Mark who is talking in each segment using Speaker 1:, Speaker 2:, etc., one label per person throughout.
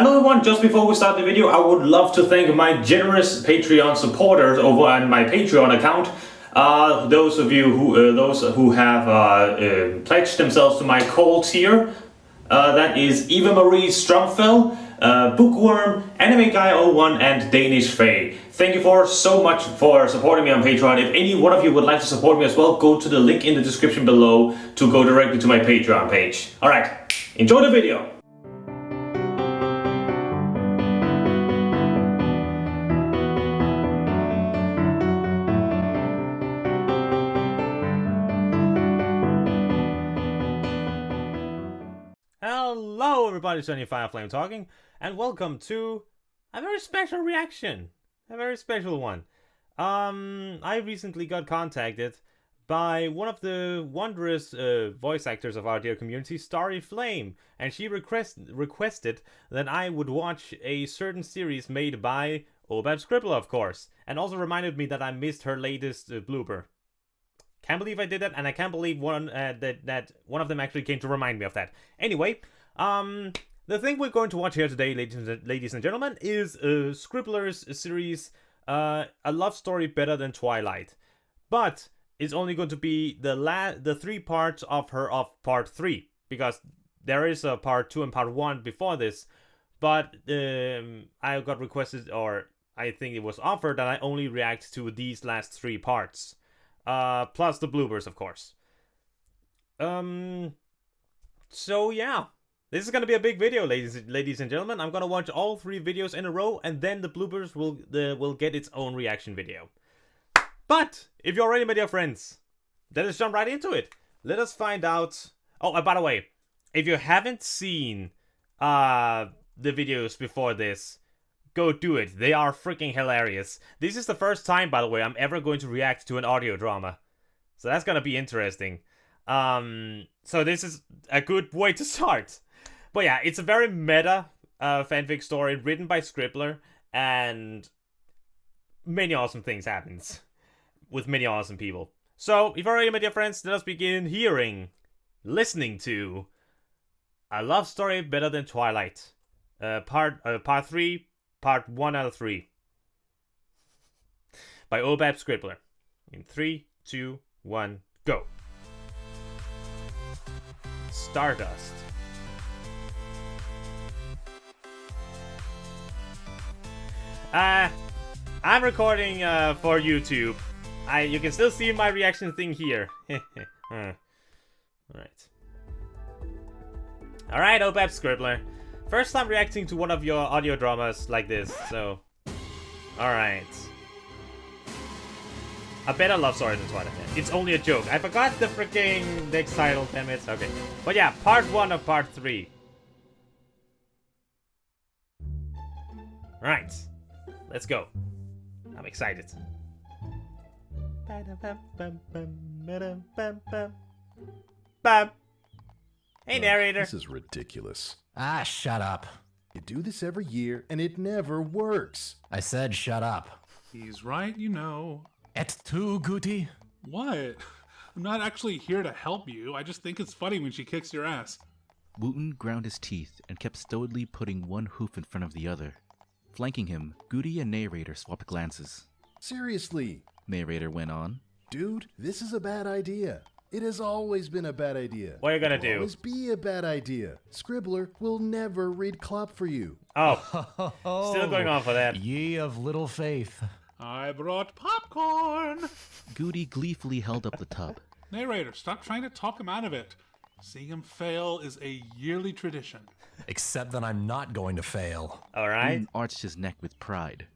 Speaker 1: Hello everyone, just before we start the video, I would love to thank my generous Patreon supporters over on my Patreon account. Those who have pledged themselves to my cult tier. That is Eva Marie Strumfell, Bookworm, Anime Guy 01 and Danish Faye. Thank you so much for supporting me on Patreon. If any one of you would like to support me as well, go to the link in the description below to go directly to my Patreon page. Alright, enjoy the video! Hello everybody, JohnnyFerno talking, and welcome to a very special reaction. A very special one. I recently got contacted by one of the wondrous voice actors of our dear community, Starry Flame, and she requested that I would watch a certain series made by Obab Scribbler, of course, and also reminded me that I missed her latest blooper. Can't believe I did that, and I can't believe that one of them actually came to remind me of that. Anyway, the thing we're going to watch here today, ladies and gentlemen, is Scribbler's series, A Love Story Better Than Twilight. But it's only going to be the 3 parts of part 3, because there is a part 2 and part 1 before this. But I got requested, or I think it was offered, that I only react to these last 3 parts. Plus the bloopers, of course. So yeah, this is gonna be a big video, ladies and gentlemen. I'm gonna watch all 3 videos in a row, and then the bloopers will get its own reaction video. But if you're ready, my dear friends, let us jump right into it. Let us find out. Oh, by the way, if you haven't seen the videos before this, go do it. They are freaking hilarious. This is the first time, by the way, I'm ever going to react to an audio drama. So that's gonna be interesting. So this is a good way to start. But yeah, it's a very meta fanfic story written by Scribbler, and many awesome things happens with many awesome people. So, if you're ready, my dear friends, let us begin listening to A Love Story Better Than Twilight. Part 3, Part 1 out of 3. By Obab Scribbler. In 3, 2, 1, go. Stardust. I'm recording for YouTube. You can still see my reaction thing here. Alright. Alright, Obab Scribbler. First time reacting to one of your audio dramas like this, so... Alright. A better love story than Twilight. It's only a joke. I forgot the freaking next title, damn it. Okay. But yeah, part 1 of part 3. Right. Let's go. I'm excited. Hey, narrator.
Speaker 2: This is ridiculous.
Speaker 3: Ah, shut up.
Speaker 2: You do this every year, and it never works.
Speaker 3: I said shut up.
Speaker 4: He's right, you know.
Speaker 3: Et tu, Guti?
Speaker 4: What? I'm not actually here to help you. I just think it's funny when she kicks your ass.
Speaker 5: Wooten ground his teeth and kept stolidly putting one hoof in front of the other. Flanking him, Goody and Narrator swapped glances.
Speaker 2: Seriously.
Speaker 5: Narrator went on.
Speaker 2: Dude, this is a bad idea. It has always been a bad idea.
Speaker 1: What are you gonna
Speaker 2: It will
Speaker 1: do?
Speaker 2: always be a bad idea. Scribbler will never read Klopp for you.
Speaker 1: Oh, still going on for that.
Speaker 3: Ye of little faith.
Speaker 4: I brought popcorn!
Speaker 5: Goody gleefully held up the tub.
Speaker 4: Narrator, stop trying to talk him out of it. Seeing him fail is a yearly tradition.
Speaker 3: Except that I'm not going to fail.
Speaker 1: Alright.
Speaker 5: Wooten arched his neck with pride.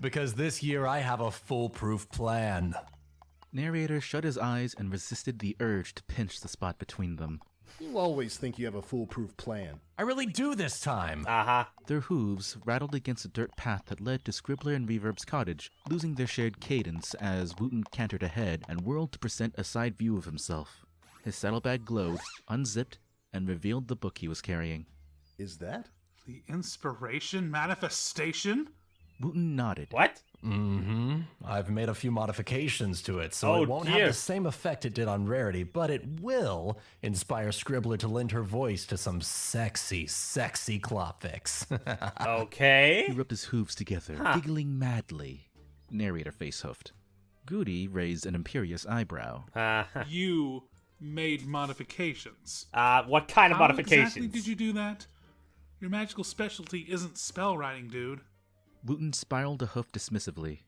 Speaker 3: Because this year I have a foolproof plan.
Speaker 5: Narrator shut his eyes and resisted the urge to pinch the spot between them.
Speaker 2: You always think you have a foolproof plan.
Speaker 3: I really do this time.
Speaker 1: Uh-huh.
Speaker 5: Their hooves rattled against a dirt path that led to Scribbler and Reverb's cottage, losing their shared cadence as Wooten cantered ahead and whirled to present a side view of himself. His saddlebag glowed, unzipped, and revealed the book he was carrying.
Speaker 2: Is that?
Speaker 4: The inspiration manifestation?
Speaker 5: Wooten nodded.
Speaker 1: What?
Speaker 3: Mm-hmm. I've made a few modifications to it, so
Speaker 1: Oh,
Speaker 3: it won't
Speaker 1: dear.
Speaker 3: have the same effect it did on Rarity, but it will inspire Scribbler to lend her voice to some sexy, sexy Klopfix.
Speaker 5: He
Speaker 1: Okay.
Speaker 5: rubbed his hooves together, giggling madly. Narrator face hoofed. Goody raised an imperious eyebrow.
Speaker 4: You made modifications.
Speaker 1: What kind of
Speaker 4: How
Speaker 1: modifications?
Speaker 4: exactly did you do that? Your magical specialty isn't spell writing, dude.
Speaker 5: Wooten spiraled a hoof dismissively.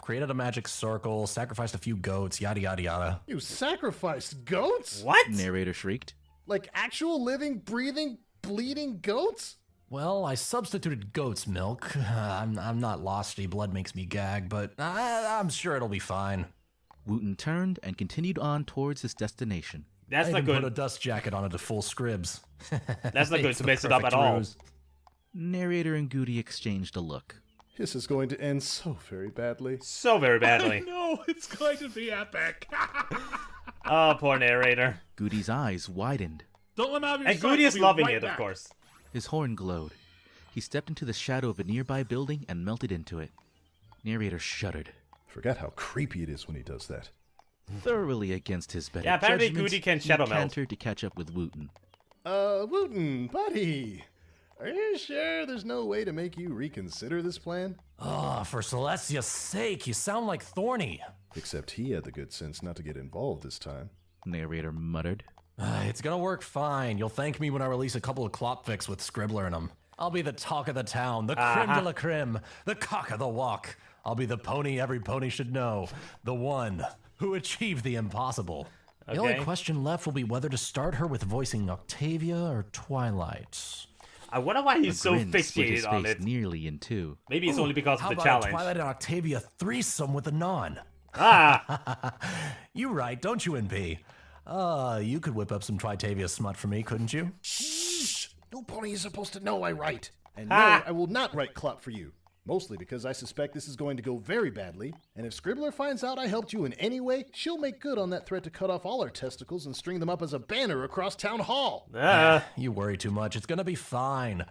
Speaker 3: Created a magic circle, sacrificed a few goats, yada yada yada.
Speaker 2: You sacrificed goats?
Speaker 1: What?
Speaker 5: Narrator shrieked.
Speaker 2: Like actual living, breathing, bleeding goats?
Speaker 3: Well, I substituted goat's milk. I'm not losty, blood makes me gag, but I'm sure it'll be fine.
Speaker 5: Wooten turned and continued on towards his destination.
Speaker 1: That's
Speaker 3: I
Speaker 1: not
Speaker 3: even put a
Speaker 1: good.
Speaker 3: dust jacket on it to full scribs.
Speaker 1: That's not good
Speaker 3: It's
Speaker 1: to
Speaker 3: the
Speaker 1: mess it up
Speaker 3: perfect
Speaker 1: at all.
Speaker 3: ruse.
Speaker 5: Narrator and Goody exchanged a look.
Speaker 2: This is going to end so very badly.
Speaker 1: So very badly.
Speaker 4: No, it's going to be epic.
Speaker 1: Oh, poor narrator.
Speaker 5: Goody's eyes widened.
Speaker 4: Don't let me out of your
Speaker 1: And
Speaker 4: sight,
Speaker 1: Goody
Speaker 4: I'll
Speaker 1: is
Speaker 4: be
Speaker 1: loving
Speaker 4: right
Speaker 1: it, of
Speaker 4: back.
Speaker 1: course.
Speaker 5: His horn glowed. He stepped into the shadow of a nearby building and melted into it. Narrator shuddered.
Speaker 2: Forgot how creepy it is when he does that.
Speaker 5: Thoroughly against his better
Speaker 1: Yeah, apparently
Speaker 5: judgment,
Speaker 1: Goody can
Speaker 5: he
Speaker 1: shadow melt.
Speaker 5: cantered to catch up with Wooten.
Speaker 2: Wooten, buddy. Are you sure there's no way to make you reconsider this plan?
Speaker 3: Oh, for Celestia's sake, you sound like Thorny.
Speaker 2: Except he had the good sense not to get involved this time.
Speaker 5: Narrator muttered.
Speaker 3: It's gonna work fine. You'll thank me when I release a couple of Klopfix with Scribbler in them. I'll be the talk of the town, the creme de la creme, the cock of the walk. I'll be the pony every pony should know, the one who achieved the impossible. The only
Speaker 1: Okay.
Speaker 3: question left will be whether to start her with voicing Octavia or Twilight.
Speaker 1: I wonder why he's so
Speaker 5: Grin split his
Speaker 1: fixated on
Speaker 5: face
Speaker 1: it.
Speaker 5: nearly in two.
Speaker 1: Maybe it's only because
Speaker 3: How
Speaker 1: of the
Speaker 3: about a
Speaker 1: challenge.
Speaker 3: Twilight and Octavia threesome with a non?
Speaker 1: Ah,
Speaker 3: You right, don't you, NP? You could whip up some Twitavia smut for me, couldn't you?
Speaker 2: Shh! No pony is supposed to know I write. And no,
Speaker 1: Ah.
Speaker 2: I will not write Clop for you. Mostly because I suspect this is going to go very badly, and if Scribbler finds out I helped you in any way, she'll make good on that threat to cut off all our testicles and string them up as a banner across town hall.
Speaker 3: You worry too much. It's gonna be fine.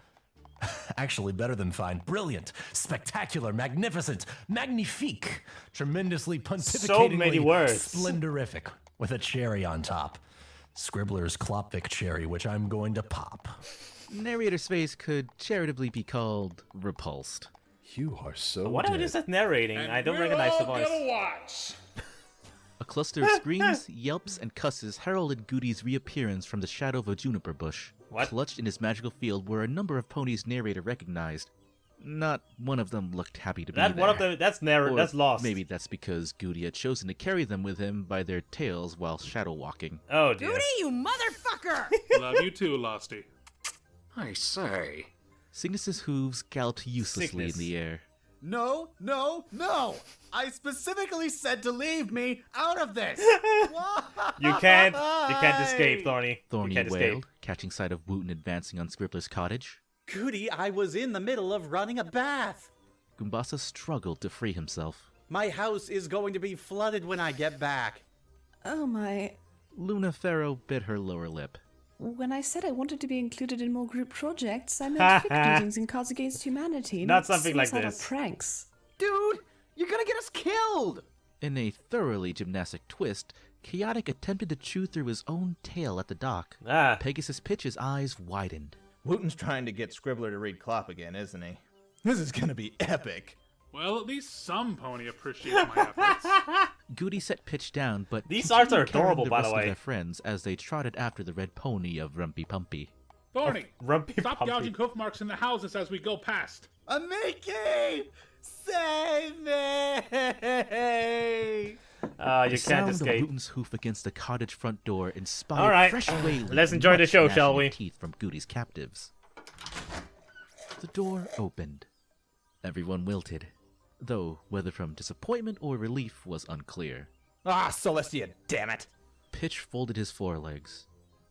Speaker 3: Actually, better than fine. Brilliant, spectacular, magnificent, magnifique, tremendously pontificatingly
Speaker 1: many words.
Speaker 3: splendorific, with a cherry on top. Scribbler's Klopvik cherry, which I'm going to pop.
Speaker 5: Narrator's face could charitably be called repulsed.
Speaker 2: You are so
Speaker 1: what
Speaker 2: dead.
Speaker 1: is that narrating? I don't
Speaker 4: We're
Speaker 1: recognize the
Speaker 4: all
Speaker 1: voice.
Speaker 4: gonna watch.
Speaker 5: A cluster of screams, yelps, and cusses heralded Goody's reappearance from the shadow of a juniper bush.
Speaker 1: What?
Speaker 5: Clutched in his magical field were a number of ponies narrator recognized. Not one of them looked happy to be
Speaker 1: That
Speaker 5: there.
Speaker 1: one of the that's
Speaker 5: Or
Speaker 1: that's lost.
Speaker 5: Maybe that's because Goody had chosen to carry them with him by their tails while shadow walking.
Speaker 1: Oh dear.
Speaker 6: Goody, you motherfucker!
Speaker 4: Love you too, Losty.
Speaker 7: I say.
Speaker 5: Cygnus's hooves galloped uselessly
Speaker 1: Cygnus.
Speaker 5: in the air.
Speaker 7: No, no, no! I specifically said to leave me out of this!
Speaker 1: You can't escape, Thorny.
Speaker 5: Thorny
Speaker 1: you can't
Speaker 5: wailed,
Speaker 1: escape.
Speaker 5: catching sight of Wooten advancing on Scribbler's cottage.
Speaker 7: Goody, I was in the middle of running a bath.
Speaker 5: Gumbassa struggled to free himself.
Speaker 7: My house is going to be flooded when I get back.
Speaker 6: Oh my.
Speaker 5: Luna Farrow bit her lower lip.
Speaker 6: When I said I wanted to be included in more group projects, I meant fic readings in Cards Against Humanity,
Speaker 1: Not something like
Speaker 6: suicidal
Speaker 1: this.
Speaker 6: pranks.
Speaker 7: Dude, you're gonna get us killed!
Speaker 5: In a thoroughly gymnastic twist, Chaotic attempted to chew through his own tail at the dock. Pegasus Pitch's eyes widened.
Speaker 8: Wooten's trying to get Scribbler to read Clop again, isn't he? This is gonna be epic.
Speaker 4: Well, at least some pony appreciates my efforts.
Speaker 5: Goody set Pitch down, but
Speaker 1: These arts are
Speaker 5: continued carrying
Speaker 1: adorable,
Speaker 5: the
Speaker 1: by
Speaker 5: rest
Speaker 1: the
Speaker 5: of
Speaker 1: way.
Speaker 5: their friends as they trotted after the red pony of Rumpy Pumpy.
Speaker 4: Thorny,
Speaker 1: Rumpy
Speaker 4: stop
Speaker 1: Pumpy.
Speaker 4: gouging hoof marks in the houses as we go past.
Speaker 7: Amiki! Save me!
Speaker 1: You
Speaker 5: The
Speaker 1: can't
Speaker 5: sound of
Speaker 1: escape.
Speaker 5: Wooten's hoof against the cottage front door inspired
Speaker 1: All right.
Speaker 5: fresh wailing.
Speaker 1: Let's
Speaker 5: and
Speaker 1: enjoy the
Speaker 5: much
Speaker 1: show,
Speaker 5: gnashing
Speaker 1: shall
Speaker 5: of
Speaker 1: we?
Speaker 5: Teeth from Goody's captives. The door opened. Everyone wilted, though whether from disappointment or relief was unclear.
Speaker 8: Ah, Celestia, damn it!
Speaker 5: Pitch folded his forelegs.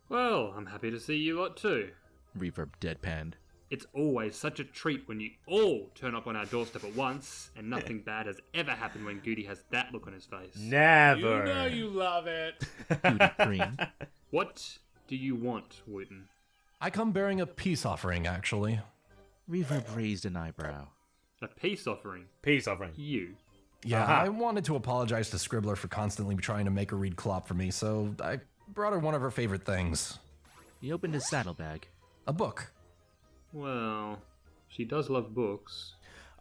Speaker 9: Well, I'm happy to see you lot too.
Speaker 5: Reverb deadpanned.
Speaker 9: It's always such a treat when you all turn up on our doorstep at once, and nothing bad has ever happened when Goody has that look on his face.
Speaker 1: Never.
Speaker 4: You know you love it.
Speaker 5: Goody creamed.
Speaker 9: What do you want, Wooten?
Speaker 3: I come bearing a peace offering, actually.
Speaker 5: Reverb raised an eyebrow.
Speaker 9: A peace offering.
Speaker 1: Peace offering.
Speaker 9: You.
Speaker 3: Yeah, I wanted to apologize to Scribbler for constantly trying to make her read Clop for me, so I brought her one of her favorite things.
Speaker 5: He opened his saddlebag.
Speaker 3: A book.
Speaker 9: Well, she does love books.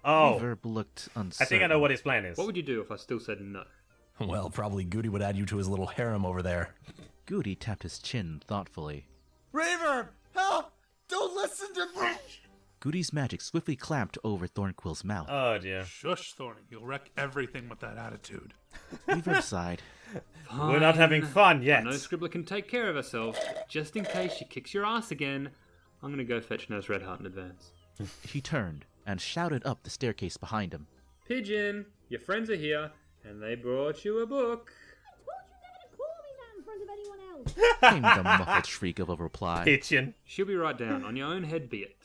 Speaker 1: Oh,
Speaker 5: Reverb looked uncertain.
Speaker 1: I think I know what his plan is.
Speaker 9: What would you do if I still said no?
Speaker 3: Well, probably Goody would add you to his little harem over there.
Speaker 5: Goody tapped his chin thoughtfully.
Speaker 7: Reverb, help! Don't listen to me!
Speaker 5: Goody's magic swiftly clamped over Thornquill's mouth.
Speaker 1: Oh dear.
Speaker 4: Shush, Thorny. You'll wreck everything with that attitude.
Speaker 5: Reverb sighed.
Speaker 1: We're not having fun
Speaker 9: I
Speaker 1: yet.
Speaker 9: know Scribbler can take care of herself. Just in case she kicks your ass again, I'm gonna go fetch Nurse Redheart in advance.
Speaker 5: He turned and shouted up the staircase behind him.
Speaker 9: Pigeon, your friends are here, and they brought you a book.
Speaker 5: Came the muffled shriek of a reply.
Speaker 1: Pigeon.
Speaker 9: She'll be right down. On your own head be it.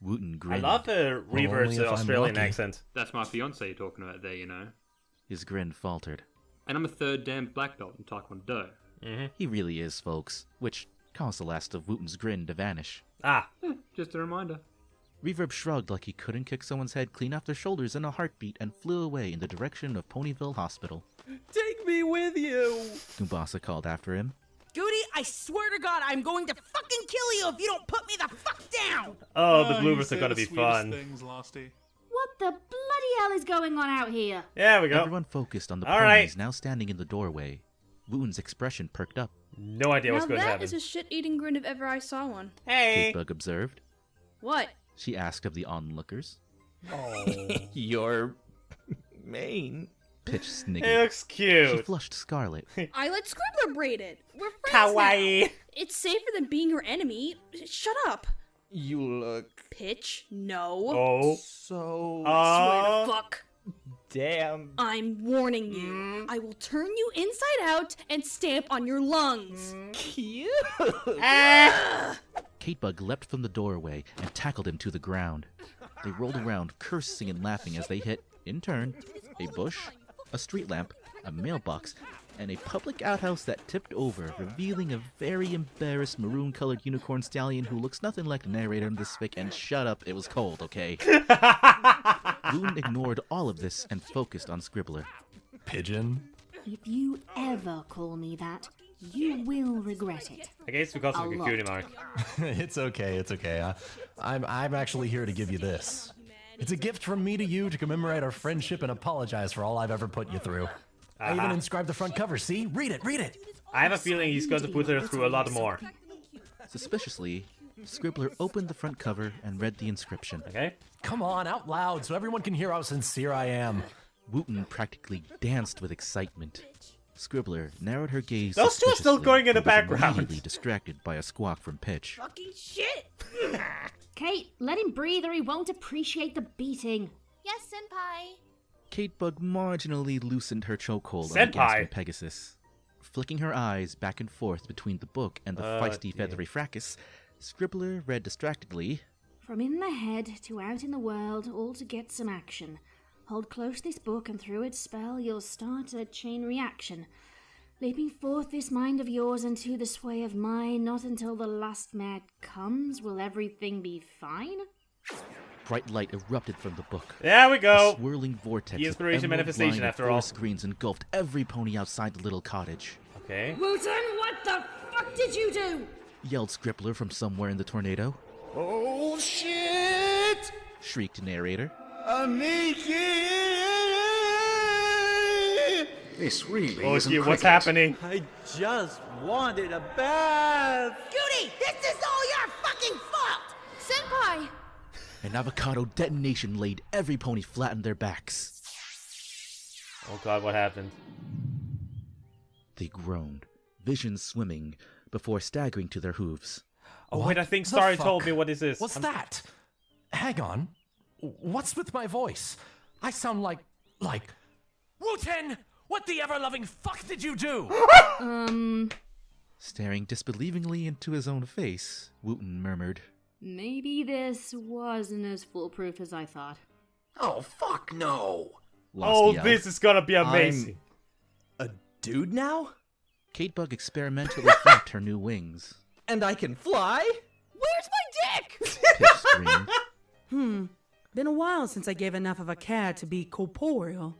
Speaker 5: Wooten
Speaker 1: I
Speaker 5: grinned.
Speaker 1: love the reverse
Speaker 3: only if I'm
Speaker 1: Australian
Speaker 3: lucky.
Speaker 1: accent.
Speaker 9: That's my fiance you're talking about there, you know.
Speaker 5: His grin faltered.
Speaker 9: And I'm a 3rd damned black belt in Taekwondo.
Speaker 5: He really is, folks, which caused the last of Wooten's grin to vanish.
Speaker 1: Ah,
Speaker 9: Just a reminder.
Speaker 5: Reverb shrugged like he couldn't kick someone's head clean off their shoulders in a heartbeat and flew away in the direction of Ponyville Hospital.
Speaker 1: take me with you.
Speaker 5: Gumbasa called after him.
Speaker 10: Goody, I swear to God, I'm going to fucking kill you if you don't put me the fuck down!
Speaker 1: Oh, the
Speaker 4: You
Speaker 1: bloopers
Speaker 4: say
Speaker 1: are gonna
Speaker 4: the
Speaker 1: be
Speaker 4: sweetest
Speaker 1: fun.
Speaker 4: Things, Losty.
Speaker 11: What the bloody hell is going on out here?
Speaker 1: There we go.
Speaker 5: Everyone focused on the
Speaker 1: All
Speaker 5: ponies
Speaker 1: right.
Speaker 5: now standing in the doorway. Wooten's expression perked up.
Speaker 1: No idea what's
Speaker 6: Now
Speaker 1: going to
Speaker 6: that
Speaker 1: happen.
Speaker 6: is a shit-eating grin if ever I saw one.
Speaker 1: Hey.
Speaker 5: Bug observed.
Speaker 6: What?
Speaker 5: She asked of the onlookers.
Speaker 8: Your main.
Speaker 5: Pitch
Speaker 1: It
Speaker 5: sniggered.
Speaker 1: looks
Speaker 5: She
Speaker 1: cute.
Speaker 5: flushed scarlet.
Speaker 6: I let Scribbler braid it. We're friends
Speaker 1: Kawaii.
Speaker 6: now. It's safer than being her enemy. Shut up.
Speaker 8: You look
Speaker 6: Pitch, no.
Speaker 1: Oh.
Speaker 8: so
Speaker 6: Swear to fuck.
Speaker 8: damn.
Speaker 6: I'm warning you. I will turn you inside out and stamp on your lungs.
Speaker 8: Cute.
Speaker 5: Katebug leapt from the doorway and tackled him to the ground. They rolled around, cursing and laughing as they hit, in turn, a bush, a street lamp, a mailbox, and a public outhouse that tipped over, revealing a very embarrassed maroon-colored unicorn stallion who looks nothing like the narrator in this fic, and shut up, it was cold, okay? Loon ignored all of this and focused on Scribbler.
Speaker 3: Pigeon?
Speaker 11: If you ever call me that, you will regret it.
Speaker 1: I guess because of
Speaker 11: A
Speaker 1: the
Speaker 11: lot.
Speaker 1: cutie mark.
Speaker 3: It's okay. I'm actually here to give you this. It's a gift from me to you to commemorate our friendship and apologize for all I've ever put you through. I even inscribed the front cover, see? Read it!
Speaker 1: I have a feeling he's going to put her through a lot more.
Speaker 5: Suspiciously, Scribbler opened the front cover and read the inscription.
Speaker 1: Okay?
Speaker 3: Come on, out loud, so everyone can hear how sincere I am.
Speaker 5: Wooten practically danced with excitement. Scribbler narrowed her gaze.
Speaker 1: Those two are still
Speaker 5: suspiciously,
Speaker 1: going in the
Speaker 5: but was
Speaker 1: background.
Speaker 5: immediately distracted by a squawk from Pitch.
Speaker 6: Fucking shit.
Speaker 11: Kate, let him breathe or he won't appreciate the beating.
Speaker 12: Yes, Senpai.
Speaker 5: Katebug marginally loosened her chokehold on the
Speaker 1: Senpai.
Speaker 5: gasping Pegasus. Flicking her eyes back and forth between the book and the feisty
Speaker 1: dear.
Speaker 5: feathery fracas, Scribbler read distractedly.
Speaker 11: From in the head to out in the world, all to get some action. Hold close this book and through its spell you'll start a chain reaction. Leaping forth this mind of yours into the sway of mine, not until the last mad comes will everything be fine.
Speaker 5: Bright light erupted from the book.
Speaker 1: There we
Speaker 5: A
Speaker 1: go.
Speaker 5: swirling vortex
Speaker 1: The
Speaker 5: of
Speaker 1: inspiration
Speaker 5: emerald
Speaker 1: manifestation
Speaker 5: blinded
Speaker 1: after all.
Speaker 5: forest screens engulfed every pony outside the little cottage.
Speaker 1: Okay.
Speaker 11: Wooten, what the fuck did you do?
Speaker 5: Yelled Scribbler from somewhere in the tornado.
Speaker 7: Oh shit!
Speaker 5: Shrieked narrator.
Speaker 7: Amiki!
Speaker 13: This really
Speaker 1: Oh,
Speaker 13: isn't
Speaker 1: dear, what's
Speaker 13: cricket.
Speaker 1: happening?
Speaker 7: I just wanted a bath!
Speaker 10: Goody, this is all your fucking fault!
Speaker 12: Senpai!
Speaker 5: An avocado detonation laid every pony flat on their backs.
Speaker 1: Oh god, what happened?
Speaker 5: They groaned, visions swimming, before staggering to their hooves.
Speaker 1: Oh wait, I think
Speaker 3: the
Speaker 1: Starry
Speaker 3: fuck?
Speaker 1: told me what this is.
Speaker 3: What's that? Hang on. What's with my voice? I sound like... Wooten! What the ever-loving fuck did you do?
Speaker 5: Staring disbelievingly into his own face, Wooten murmured.
Speaker 11: Maybe this wasn't as foolproof as I thought.
Speaker 13: Oh, fuck no.
Speaker 5: Lost
Speaker 1: Oh,
Speaker 5: yelled.
Speaker 1: this is gonna be amazing.
Speaker 8: A dude now?
Speaker 5: Katebug experimentally flapped her new wings.
Speaker 8: And I can fly?
Speaker 10: Where's my dick?
Speaker 5: Pitch screamed.
Speaker 10: Been Been a while since I gave enough of a care to be corporeal.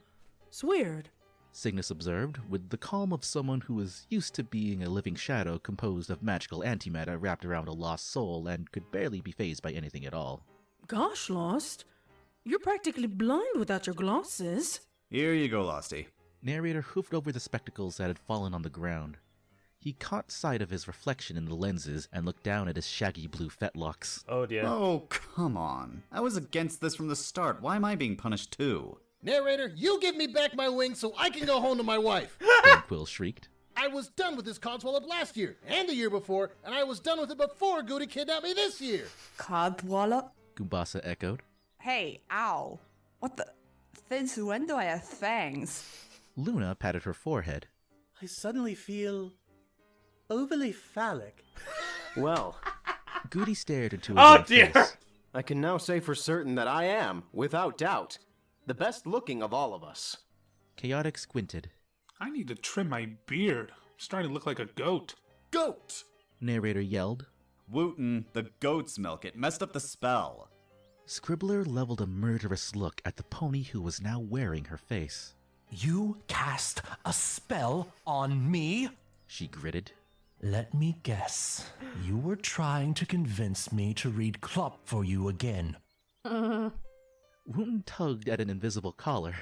Speaker 10: It's weird.
Speaker 5: Cygnus observed, with the calm of someone who is used to being a living shadow composed of magical antimatter wrapped around a lost soul and could barely be fazed by anything at all.
Speaker 10: Gosh, Lost. You're practically blind without your glasses.
Speaker 7: Here you go, Losty.
Speaker 5: Narrator hoofed over the spectacles that had fallen on the ground. He caught sight of his reflection in the lenses and looked down at his shaggy blue fetlocks.
Speaker 1: Oh dear.
Speaker 7: Oh, come on. I was against this from the start. Why am I being punished too?
Speaker 2: Narrator, you give me back my wings so I can go home to my wife.
Speaker 5: Quill shrieked.
Speaker 2: I was done with this Codswallop last year and the year before, and I was done with it before Goody kidnapped me this year.
Speaker 6: Codswallop?
Speaker 5: Gumbasa echoed.
Speaker 6: Hey, ow. What the? Since when do I have fangs?
Speaker 5: Luna patted her forehead.
Speaker 14: I suddenly feel overly phallic.
Speaker 15: Well,
Speaker 5: Goody stared into his
Speaker 1: Oh
Speaker 5: own
Speaker 1: dear!
Speaker 5: face.
Speaker 15: I can now say for certain that I am, without doubt, the best looking of all of us.
Speaker 5: Chaotic squinted.
Speaker 4: I need to trim my beard. I'm starting to look like a goat.
Speaker 7: Goat!
Speaker 5: Narrator yelled.
Speaker 7: Wooten, the goat's milk. It messed up the spell.
Speaker 5: Scribbler leveled a murderous look at the pony who was now wearing her face.
Speaker 3: You cast a spell on me?
Speaker 5: She gritted.
Speaker 3: Let me guess. You were trying to convince me to read Klopp for you again.
Speaker 5: Wooten tugged at an invisible collar.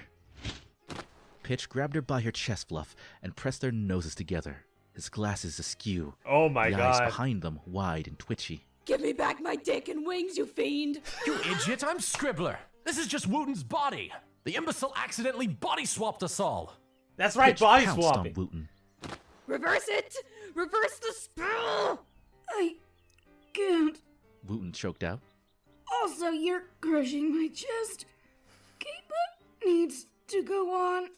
Speaker 5: Pitch grabbed her by her chest fluff and pressed their noses together, his glasses askew.
Speaker 1: Oh my
Speaker 5: the
Speaker 1: god.
Speaker 5: eyes behind them wide and twitchy.
Speaker 10: Give me back my dick and wings, you fiend!
Speaker 3: You idiot, I'm Scribbler. This is just Wooten's body. The imbecile accidentally body swapped us all.
Speaker 1: That's right,
Speaker 5: Pitch
Speaker 1: body
Speaker 5: pounced
Speaker 1: swapping.
Speaker 5: on Wooten.
Speaker 10: Reverse it! Reverse the spell!
Speaker 11: I can't.
Speaker 5: Wooten choked out.
Speaker 11: Also, you're crushing my chest. Keepa needs to go on.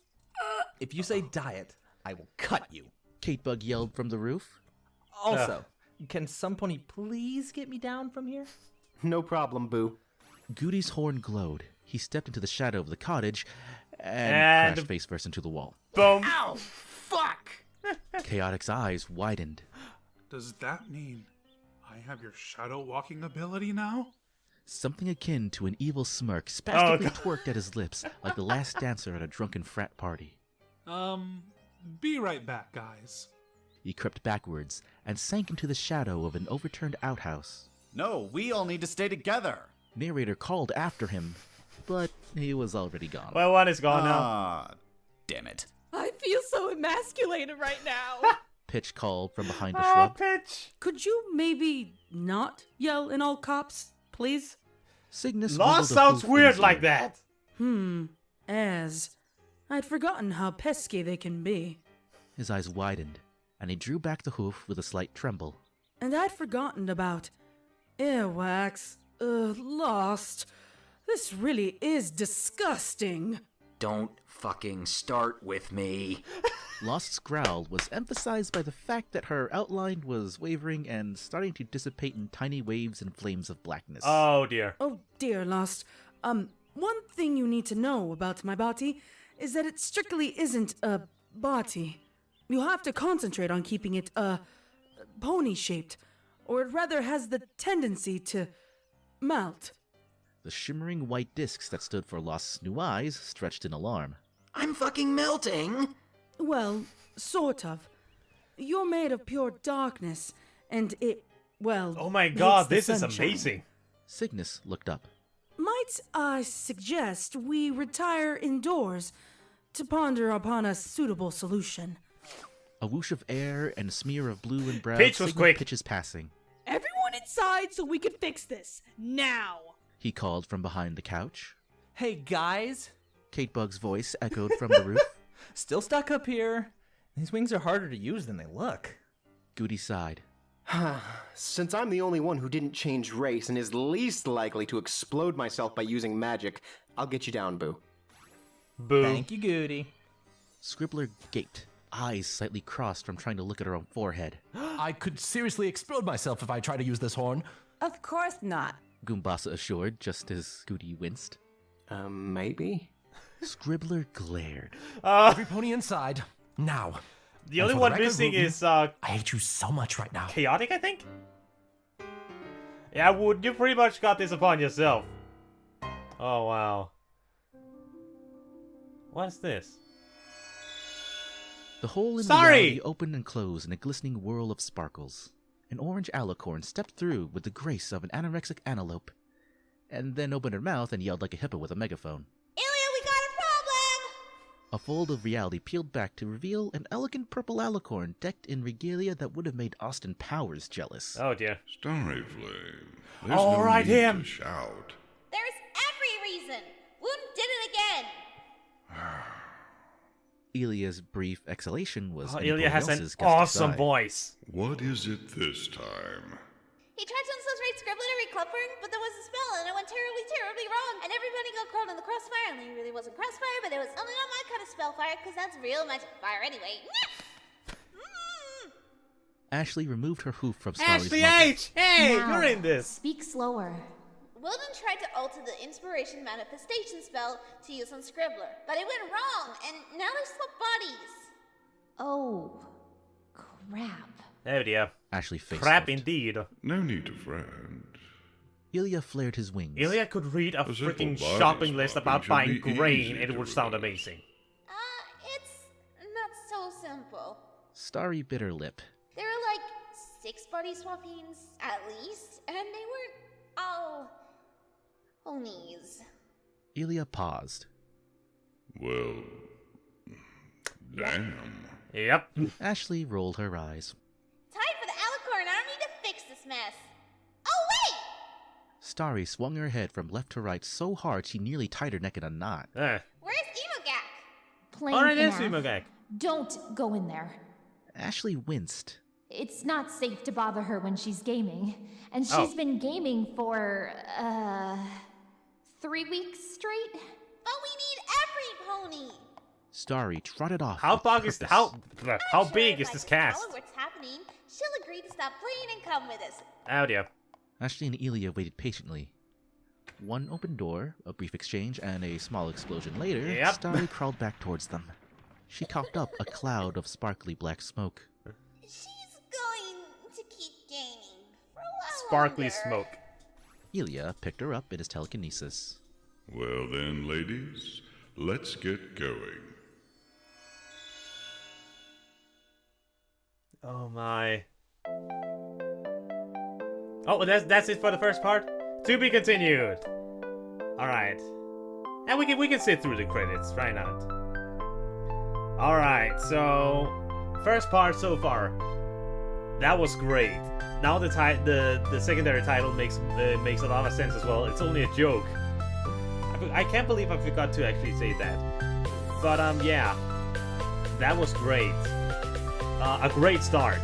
Speaker 8: If you say diet, I will cut you.
Speaker 5: Katebug yelled from the roof.
Speaker 8: Also, can some pony please get me down from here?
Speaker 15: No problem, Boo.
Speaker 5: Goody's horn glowed. He stepped into the shadow of the cottage and crashed face first into the wall.
Speaker 1: Boom.
Speaker 7: Ow! Fuck!
Speaker 5: Chaotic's eyes widened.
Speaker 4: Does that mean I have your shadow walking ability now?
Speaker 5: Something akin to an evil smirk spastically twerked at his lips like the last dancer at a drunken frat party.
Speaker 4: Be right back, guys.
Speaker 5: He crept backwards and sank into the shadow of an overturned outhouse.
Speaker 7: No, we all need to stay together.
Speaker 5: Narrator called after him, but he was already gone.
Speaker 1: Well, one is gone now.
Speaker 7: Ah, damn it.
Speaker 10: I feel so emasculated right now.
Speaker 5: Pitch called from behind a shrub.
Speaker 1: Pitch.
Speaker 10: Could you maybe not yell in all cops, please?
Speaker 5: Cygnus
Speaker 1: Lost
Speaker 5: wiggled a
Speaker 1: sounds
Speaker 5: hoof in
Speaker 1: weird
Speaker 5: his
Speaker 1: like
Speaker 5: ear.
Speaker 1: that.
Speaker 10: As I'd forgotten how pesky they can be.
Speaker 5: His eyes widened, and he drew back the hoof with a slight tremble.
Speaker 10: And I'd forgotten about earwax. Lost. This really is disgusting.
Speaker 13: Don't fucking start with me.
Speaker 5: Lost's growl was emphasized by the fact that her outline was wavering and starting to dissipate in tiny waves and flames of blackness.
Speaker 1: Oh dear.
Speaker 10: Oh dear, Lost. One thing you need to know about my body is that it strictly isn't a body. You'll have to concentrate on keeping it, pony-shaped, or it rather has the tendency to melt.
Speaker 5: The shimmering white discs that stood for Lost's new eyes stretched in alarm.
Speaker 13: I'm fucking melting.
Speaker 10: Well, sort of. You're made of pure darkness, and it, well...
Speaker 1: Oh my god,
Speaker 10: hates the
Speaker 1: this is
Speaker 10: sunshine.
Speaker 1: amazing.
Speaker 5: Cygnus looked up.
Speaker 10: Might I suggest we retire indoors to ponder upon a suitable solution?
Speaker 5: A whoosh of air and a smear of blue and brown
Speaker 1: Pitch was
Speaker 5: signaled
Speaker 1: quick.
Speaker 5: Pitch's passing.
Speaker 10: Everyone inside so we can fix this. Now!
Speaker 5: He called from behind the couch.
Speaker 8: Hey, guys.
Speaker 5: Katebug's voice echoed from the roof.
Speaker 8: Still stuck up here. These wings are harder to use than they look.
Speaker 5: Goody sighed.
Speaker 15: Since I'm the only one who didn't change race and is least likely to explode myself by using magic, I'll get you down, Boo.
Speaker 1: Boo.
Speaker 8: Thank you, Goody.
Speaker 5: Scribbler gaped, eyes slightly crossed from trying to look at her own forehead.
Speaker 3: I could seriously explode myself if I try to use this horn.
Speaker 6: Of course not.
Speaker 5: Gumbasa assured, just as Goody winced.
Speaker 15: Maybe?
Speaker 5: Scribbler glared.
Speaker 3: Every pony inside, now.
Speaker 1: The
Speaker 3: And
Speaker 1: only
Speaker 3: for the
Speaker 1: one
Speaker 3: record,
Speaker 1: missing
Speaker 3: Wooten,
Speaker 1: is
Speaker 3: I hate you so much right now.
Speaker 1: Chaotic, I think? Yeah, Wood, you pretty much got this upon yourself. Oh, wow. What is this?
Speaker 5: The hole in
Speaker 1: Sorry!
Speaker 5: reality opened and closed in a glistening whirl of sparkles. An orange alicorn stepped through with the grace of an anorexic antelope, and then opened her mouth and yelled like a hippo with a megaphone.
Speaker 12: Ilya, we got a problem!
Speaker 5: A fold of reality peeled back to reveal an elegant purple alicorn decked in regalia that would have made Austin Powers jealous.
Speaker 1: Oh dear.
Speaker 16: Starry Flame, there's
Speaker 1: All
Speaker 16: no
Speaker 1: right,
Speaker 16: need
Speaker 1: him.
Speaker 16: to shout.
Speaker 12: There's every reason! Woon did it again!
Speaker 5: Ilya's brief exhalation was
Speaker 1: Ilya has an
Speaker 5: else's
Speaker 1: awesome
Speaker 5: sigh.
Speaker 1: voice.
Speaker 16: What is it this time?
Speaker 12: He tried to unsubscribe Scribbler to read Clubburn, but there was a spell and it went terribly, terribly wrong. And everybody got caught in the crossfire, and he really wasn't crossfire, but it was only not my kind of spell fire, because that's real magic fire anyway.
Speaker 5: Ashley removed her hoof from Starry's
Speaker 1: Ashley
Speaker 5: muzzle.
Speaker 1: H! Hey,
Speaker 17: Now,
Speaker 1: you're in this.
Speaker 17: Speak slower.
Speaker 12: Wilden tried to alter the inspiration manifestation spell to use on Scribbler, but it went wrong, and now they swap bodies.
Speaker 17: Oh, crap.
Speaker 1: Oh dear.
Speaker 5: Ashley faced
Speaker 1: Crap
Speaker 5: off.
Speaker 1: indeed.
Speaker 16: No need to fret.
Speaker 5: Ilya flared his wings.
Speaker 1: Ilya could read a
Speaker 16: A simple
Speaker 1: freaking
Speaker 16: body
Speaker 1: shopping list
Speaker 16: swapping
Speaker 1: about
Speaker 16: should
Speaker 1: buying
Speaker 16: be
Speaker 1: grain
Speaker 16: easy
Speaker 1: and it
Speaker 16: to
Speaker 1: would sound
Speaker 16: realize.
Speaker 1: amazing.
Speaker 12: It's not so simple.
Speaker 5: Starry bit her lip.
Speaker 12: There are like 6 body swappings at least, and they weren't all ponies.
Speaker 5: Ilya paused.
Speaker 16: Well, damn.
Speaker 1: Yep.
Speaker 5: Ashley rolled her eyes.
Speaker 12: Time for the alicorn army to fix this mess. Oh wait!
Speaker 5: Starry swung her head from left to right so hard she nearly tied her neck in a knot.
Speaker 12: Where's Emogak?
Speaker 17: Plain
Speaker 1: Alright, there's
Speaker 17: FNAF.
Speaker 1: Emogak.
Speaker 17: Don't go in there.
Speaker 5: Ashley winced.
Speaker 17: It's not safe to bother her when she's gaming. And she's
Speaker 1: Oh.
Speaker 17: been gaming for, 3 weeks straight?
Speaker 12: But we need every pony.
Speaker 5: Starry trotted off.
Speaker 1: How
Speaker 5: with
Speaker 1: big is
Speaker 5: purpose.
Speaker 1: how
Speaker 12: Sure,
Speaker 1: big
Speaker 12: if
Speaker 1: is
Speaker 12: I
Speaker 1: this
Speaker 12: can
Speaker 1: cast?
Speaker 12: tell her what's happening, she'll agree to stop playing and come with us.
Speaker 1: Oh dear.
Speaker 5: Ashley and Ilya waited patiently. One open door, a brief exchange, and a small explosion later,
Speaker 1: Yep.
Speaker 5: Starry crawled back towards them. She coughed up a cloud of sparkly black smoke.
Speaker 12: She's going to keep gaining for a while
Speaker 1: Sparkly
Speaker 12: longer.
Speaker 1: smoke.
Speaker 5: Ilya picked her up in his telekinesis.
Speaker 16: Well then, ladies, let's get going.
Speaker 1: Oh my. Oh, that's it for the first part. To be continued. All right, and we can sit through the credits. Why not? All right, so first part so far. That was great. Now the secondary title makes a lot of sense as well. It's only a joke. I can't believe I forgot to actually say that. But yeah, that was great. A great start.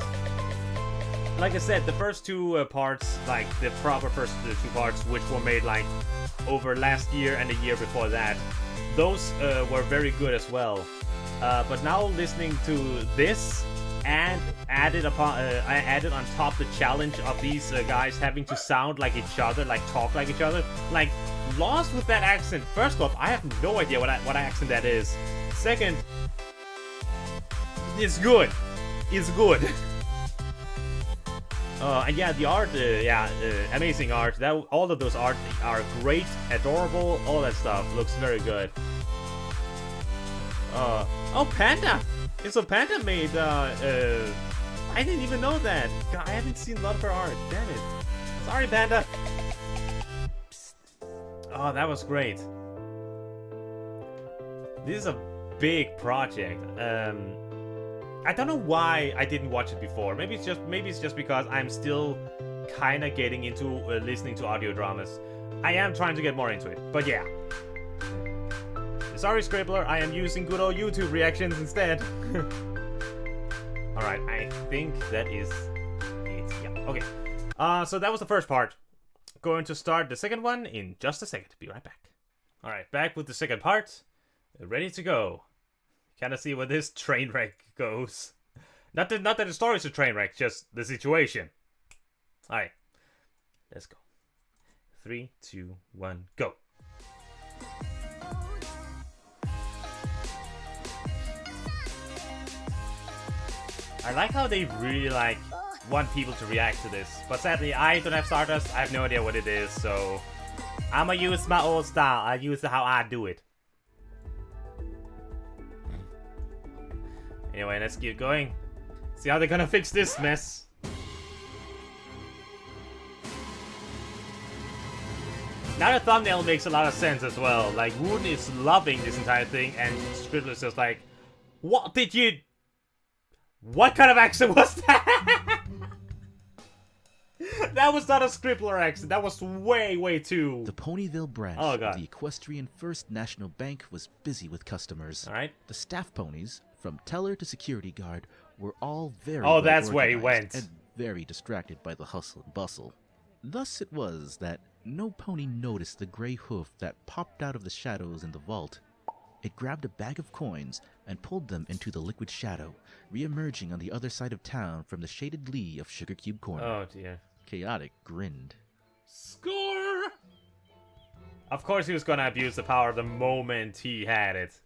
Speaker 1: Like I said, the first 2 parts, like the proper first 2 parts, which were made like over last year and the year before that, those were very good as well. But now listening to this and added on top the challenge of these guys having to sound like each other, like talk like each other, like lost with that accent. First off, I have no idea what accent that is. Second, it's good. It's good. And yeah, the art, amazing art. All of those art are great, adorable, all that stuff looks very good. Oh, Panda! It's a Panda made, I didn't even know that. God, I haven't seen a lot of her art, damn it. Sorry, Panda. Oh, that was great. This is a big project. I don't know why I didn't watch it before. Maybe it's just because I'm still kind of getting into listening to audio dramas. I am trying to get more into it, but yeah. Sorry, Scribbler, I am using good old YouTube reactions instead. Alright, I think that is it. Yeah, okay. So that was the first part. Going to start the second one in just a second. Be right back. Alright, back with the second part. Ready to go. Kind of see where this train wreck goes. Not that the story's a train wreck, just the situation. Alright, let's go. 3, 2, 1, go. I like how they really want people to react to this, but sadly I don't have Stardust. I have no idea what it is, so I'ma use my old style. I use it how I do it. Anyway, let's keep going. See how they're gonna fix this mess. Now the thumbnail makes a lot of sense as well. Like, Wooten is loving this entire thing, and Scribbler's just like, what did you... What kind of accent was that? That was not a Scribbler accent. That was way, way too...
Speaker 5: The Ponyville branch of the Equestrian First National Bank was busy with customers.
Speaker 1: Alright.
Speaker 5: The staff ponies, from teller to security guard, were all very
Speaker 1: Oh, that's where he went.
Speaker 5: and very distracted by the hustle and bustle. Thus it was that no pony noticed the gray hoof that popped out of the shadows in the vault. It grabbed a bag of coins and pulled them into the liquid shadow, re-emerging on the other side of town from the shaded lee of Sugar Cube Corner.
Speaker 1: Oh dear.
Speaker 5: Chaotic grinned.
Speaker 4: Score!
Speaker 1: Of course he was gonna abuse the power the moment he had it.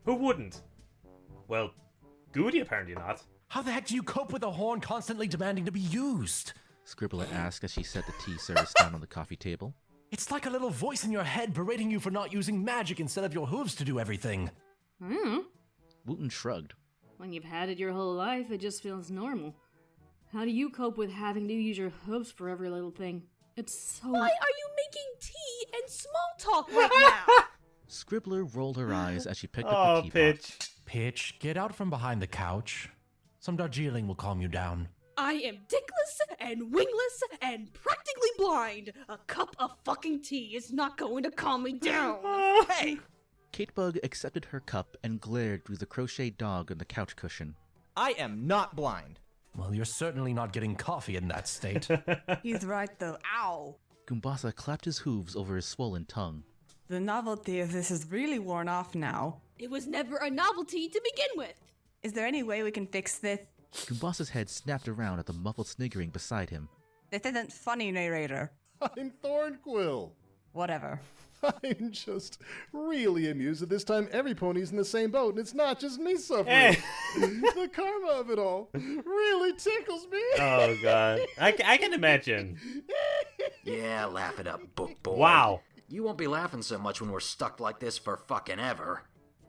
Speaker 1: Who wouldn't? Well, Goody apparently not.
Speaker 3: How the heck do you cope with a horn constantly demanding to be used?
Speaker 5: Scribbler asked as she set the tea service down on the coffee table.
Speaker 3: It's like a little voice in your head berating you for not using magic instead of your hooves to do everything.
Speaker 5: Wooten shrugged.
Speaker 18: When you've had it your whole life, it just feels normal. How do you cope with having to use your hooves for every little thing? It's so...
Speaker 10: Why are you making tea and small talk right now?
Speaker 5: Scribbler rolled her eyes as she picked up the teapot.
Speaker 3: Pitch, get out from behind the couch. Some Darjeeling will calm you down.
Speaker 10: I am dickless and wingless and practically blind. A cup of fucking tea is not going to calm me down. Hey!
Speaker 5: Katebug accepted her cup and glared through the crochet dog on the couch cushion.
Speaker 8: I am not blind.
Speaker 3: Well, you're certainly not getting coffee in that state.
Speaker 19: He's right though. Ow!
Speaker 5: Gumbasa clapped his hooves over his swollen tongue.
Speaker 19: The novelty of this is really worn off now.
Speaker 10: It was never a novelty to begin with.
Speaker 19: Is there any way we can fix this?
Speaker 5: Gumbasa's head snapped around at the muffled sniggering beside him.
Speaker 19: This isn't funny, narrator.
Speaker 2: I'm Thornquill.
Speaker 19: Whatever.
Speaker 2: I'm just really amused that this time every pony's in the same boat and it's not just me suffering. The karma of it all really tickles me.
Speaker 1: Oh god. I can imagine.
Speaker 13: Yeah, laugh it up, book boy.
Speaker 1: Wow.
Speaker 13: You won't be laughing so much when we're stuck like this for fucking ever.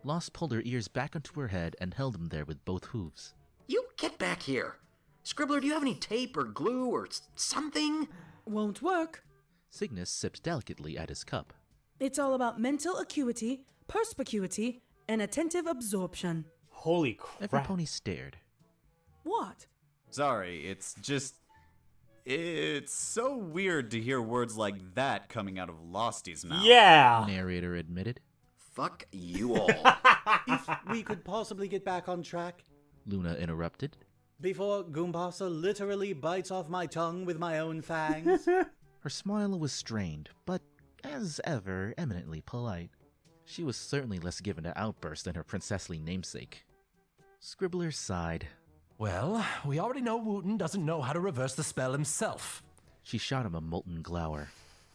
Speaker 5: Lost pulled her ears back onto her head and held them there with both hooves.
Speaker 13: You get back here. Scribbler, do you have any tape or glue or something?
Speaker 10: Won't work.
Speaker 5: Cygnus sipped delicately at his cup.
Speaker 10: It's all about mental acuity, perspicuity, and attentive absorption.
Speaker 1: Holy crap.
Speaker 5: Every pony stared.
Speaker 10: What?
Speaker 7: Sorry, it's just... It's so weird to hear words like that coming out of Losty's mouth.
Speaker 1: Yeah!
Speaker 5: Narrator admitted.
Speaker 13: Fuck you all.
Speaker 14: If we could possibly get back on track.
Speaker 5: Luna interrupted.
Speaker 14: Before Gumbasa literally bites off my tongue with my own fangs.
Speaker 5: Her smile was strained, but as ever, eminently polite. She was certainly less given to outbursts than her princessly namesake. Scribbler sighed.
Speaker 3: Well, we already know Wooten doesn't know how to reverse the spell himself.
Speaker 5: She shot him a molten glower.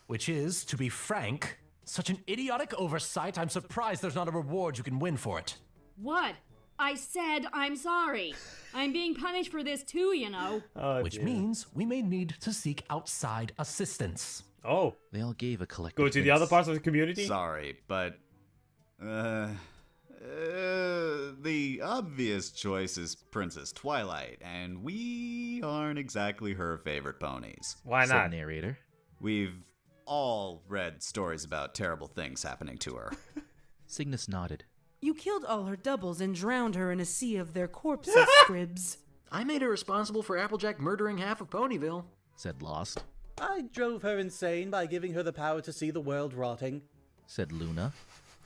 Speaker 3: Which is, to be frank, such an idiotic oversight, I'm surprised there's not a reward you can win for it.
Speaker 18: What? I said I'm sorry. I'm being punished for this too, you know.
Speaker 3: Which means we may need to seek outside assistance.
Speaker 1: Oh.
Speaker 5: They all gave a collective
Speaker 1: Go to the other parts of the community?
Speaker 7: Sorry, but... the obvious choice is Princess Twilight, and we aren't exactly her favorite ponies.
Speaker 1: Why not?
Speaker 5: Said narrator.
Speaker 7: We've all read stories about terrible things happening to her.
Speaker 5: Cygnus nodded.
Speaker 10: You killed all her doubles and drowned her in a sea of their corpses, Scribs.
Speaker 13: I made her responsible for Applejack murdering half of Ponyville,
Speaker 5: said Lost.
Speaker 14: I drove her insane by giving her the power to see the world rotting,
Speaker 5: said Luna.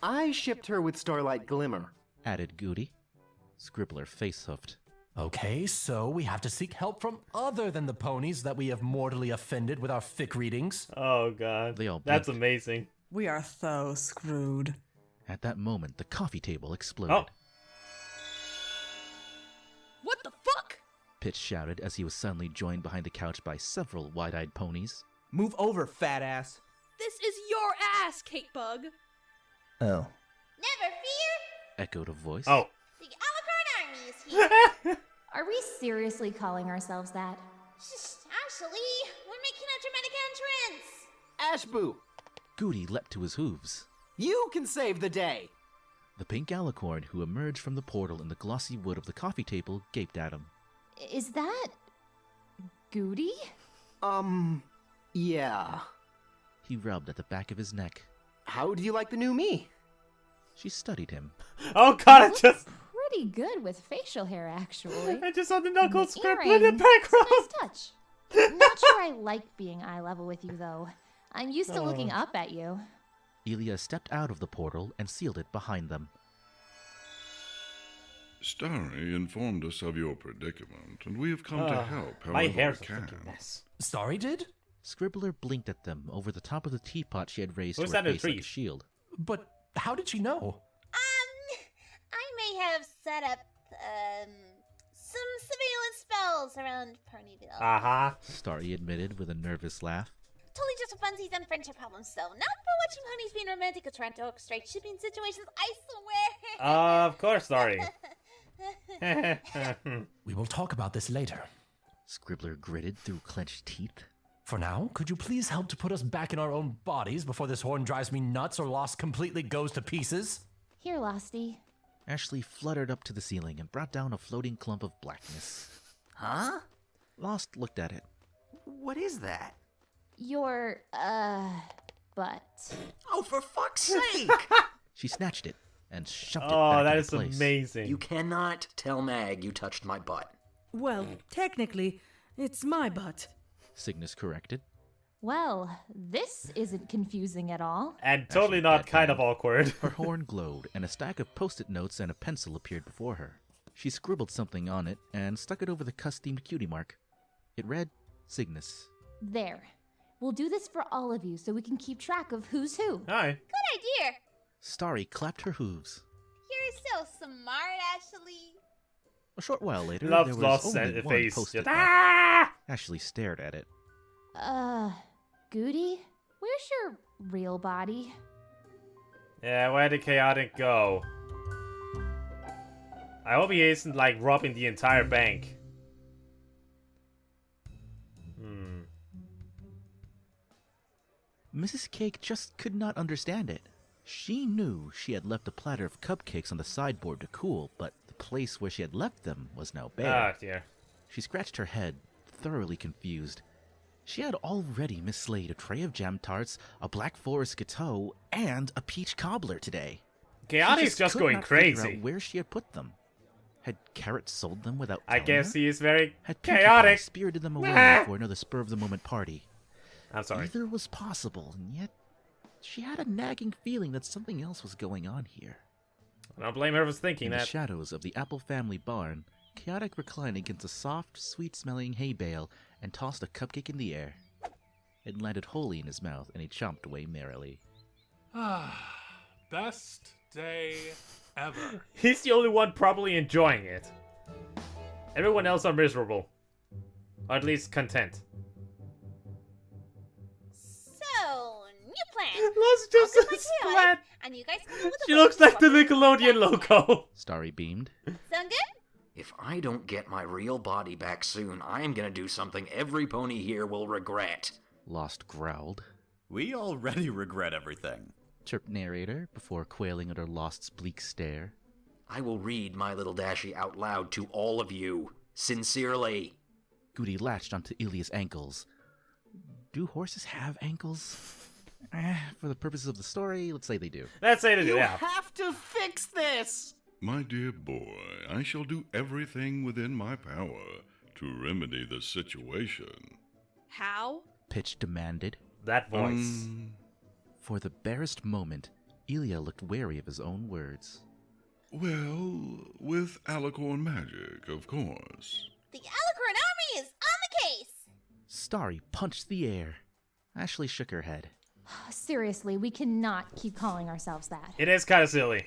Speaker 15: I shipped her with Starlight Glimmer,
Speaker 5: added Goody. Scribbler face-huffed.
Speaker 3: Okay, so we have to seek help from other than the ponies that we have mortally offended with our fic readings.
Speaker 1: Oh god.
Speaker 5: They all
Speaker 1: That's
Speaker 5: blinked.
Speaker 1: amazing.
Speaker 19: We are so screwed.
Speaker 5: At that moment, the coffee table exploded.
Speaker 1: Oh.
Speaker 10: What the fuck?
Speaker 5: Pitch shouted as he was suddenly joined behind the couch by several wide-eyed ponies.
Speaker 8: Move over, fat ass.
Speaker 10: This is your ass, Katebug.
Speaker 8: Oh.
Speaker 12: Never fear.
Speaker 5: Echoed a voice.
Speaker 1: Oh.
Speaker 12: The Alucard army is here.
Speaker 17: Are we seriously calling ourselves that?
Speaker 12: Actually, we're making a dramatic entrance.
Speaker 15: Ashboo,
Speaker 5: Goody leapt to his hooves.
Speaker 15: You can save the day!
Speaker 5: The pink alicorn, who emerged from the portal in the glossy wood of the coffee table, gaped at him.
Speaker 17: Is that... Goody?
Speaker 15: Yeah.
Speaker 5: He rubbed at the back of his neck.
Speaker 15: How do you like the new me?
Speaker 5: She studied him.
Speaker 1: Oh god, I just...
Speaker 17: Pretty good with facial hair, actually.
Speaker 1: I just saw the knuckle
Speaker 17: And the
Speaker 1: script in the
Speaker 17: earrings,
Speaker 1: background.
Speaker 17: Nice touch. Not sure I like being eye level with you, though. I'm used to looking up at you.
Speaker 5: Elia stepped out of the portal and sealed it behind them.
Speaker 16: Starry informed us of your predicament, and we have come to help
Speaker 1: My
Speaker 16: however
Speaker 1: hair's
Speaker 16: we
Speaker 1: a
Speaker 16: can.
Speaker 1: freaking mess.
Speaker 3: Starry did?
Speaker 5: Scribbler blinked at them over the top of the teapot she had raised
Speaker 1: Who's
Speaker 5: to her
Speaker 1: that in
Speaker 5: face like a
Speaker 1: trees?
Speaker 5: shield.
Speaker 3: But how did she know?
Speaker 12: I may have set up, some surveillance spells around Ponyville.
Speaker 1: Uh-huh.
Speaker 5: Starry admitted with a nervous laugh.
Speaker 12: Totally just a funsies and friendship problems, though. Not for watching honeys being romantic or trying to orchestrate shipping situations, I swear.
Speaker 1: Of course, sorry.
Speaker 3: We will talk about this later.
Speaker 5: Scribbler gritted through clenched teeth.
Speaker 3: For now, could you please help to put us back in our own bodies before this horn drives me nuts or Lost completely goes to pieces?
Speaker 17: Here, Losty.
Speaker 5: Ashley fluttered up to the ceiling and brought down a floating clump of blackness.
Speaker 13: Huh?
Speaker 5: Lost looked at it.
Speaker 13: What is that?
Speaker 17: Your, butt.
Speaker 13: Oh, for fuck's sake!
Speaker 5: She snatched it and shoved it
Speaker 1: Oh,
Speaker 5: back
Speaker 1: that
Speaker 5: into
Speaker 1: is
Speaker 5: place.
Speaker 1: amazing.
Speaker 13: You cannot tell Mag you touched my butt.
Speaker 10: Well, technically, it's my butt.
Speaker 5: Cygnus corrected.
Speaker 17: Well, this isn't confusing at all.
Speaker 1: And totally not kind of awkward.
Speaker 5: Her horn glowed, and a stack of post-it notes and a pencil appeared before her. She scribbled something on it and stuck it over the customed cutie mark. It read, Cygnus.
Speaker 17: There. We'll do this for all of you so we can keep track of who's who.
Speaker 1: Hi.
Speaker 12: Good idea.
Speaker 5: Starry clapped her hooves.
Speaker 12: You're so smart, Ashley.
Speaker 5: A short while later,
Speaker 1: Loves
Speaker 5: there was
Speaker 1: Lost's
Speaker 5: only one
Speaker 1: face.
Speaker 5: post-it
Speaker 1: Just,
Speaker 5: note.
Speaker 1: ah!
Speaker 5: Ashley stared at it.
Speaker 17: Goody? Where's your real body?
Speaker 1: Yeah, where did Chaotic go? I hope he isn't, like, robbing the entire bank.
Speaker 5: Mrs. Cake just could not understand it. She knew she had left a platter of cupcakes on the sideboard to cool, but the place where she had left them was now bare.
Speaker 1: Ah, dear.
Speaker 5: She scratched her head, thoroughly confused. She had already mislaid a tray of jam tarts, a Black Forest gâteau, and a peach cobbler today.
Speaker 1: Chaotic's
Speaker 5: She
Speaker 1: just
Speaker 5: could
Speaker 1: going
Speaker 5: not figure
Speaker 1: crazy.
Speaker 5: out where she had put them. Had Carrot sold them without
Speaker 1: I
Speaker 5: telling
Speaker 1: guess
Speaker 5: her?
Speaker 1: he is very
Speaker 5: Had Pinkie Pie
Speaker 1: chaotic.
Speaker 5: spirited them away
Speaker 1: Ah!
Speaker 5: for another spur-of-the-moment party?
Speaker 1: I'm sorry.
Speaker 5: Either was possible, and yet she had a nagging feeling that something else was going on here.
Speaker 1: I don't blame her for thinking
Speaker 5: In
Speaker 1: that.
Speaker 5: the shadows of the Apple family barn, Chaotic reclined against a soft, sweet-smelling hay bale and tossed a cupcake in the air. It landed wholly in his mouth, and he chomped away merrily.
Speaker 4: Best day ever.
Speaker 1: He's the only one probably enjoying it. Everyone else are miserable. Or at least content.
Speaker 12: So, new plan.
Speaker 1: Let's just
Speaker 12: I'll get my
Speaker 1: splat.
Speaker 12: chaotic, and you guys come up with a
Speaker 1: She
Speaker 12: way
Speaker 1: looks
Speaker 12: to
Speaker 1: like the
Speaker 12: swap it.
Speaker 1: Nickelodeon logo.
Speaker 5: Starry beamed.
Speaker 12: Sound good?
Speaker 13: If I don't get my real body back soon, I am gonna do something every pony here will regret.
Speaker 5: Lost growled.
Speaker 7: We already regret everything.
Speaker 5: Chirped narrator before quailing under Lost's bleak stare.
Speaker 13: I will read My Little Dashie out loud to all of you. Sincerely.
Speaker 5: Goody latched onto Ilia's ankles. Do horses have ankles? For the purposes of the story, let's say they do.
Speaker 1: Let's say they do,
Speaker 15: You
Speaker 1: yeah.
Speaker 15: have to fix this!
Speaker 16: My dear boy, I shall do everything within my power to remedy the situation.
Speaker 10: How?
Speaker 5: Pitch demanded.
Speaker 1: That voice.
Speaker 5: For the barest moment, Ilia looked wary of his own words.
Speaker 16: Well, with alicorn magic, of course.
Speaker 12: The Alicorn Army is on the case!
Speaker 5: Starry punched the air. Ashley shook her head.
Speaker 17: Seriously, we cannot keep calling ourselves that.
Speaker 1: It is kind of silly.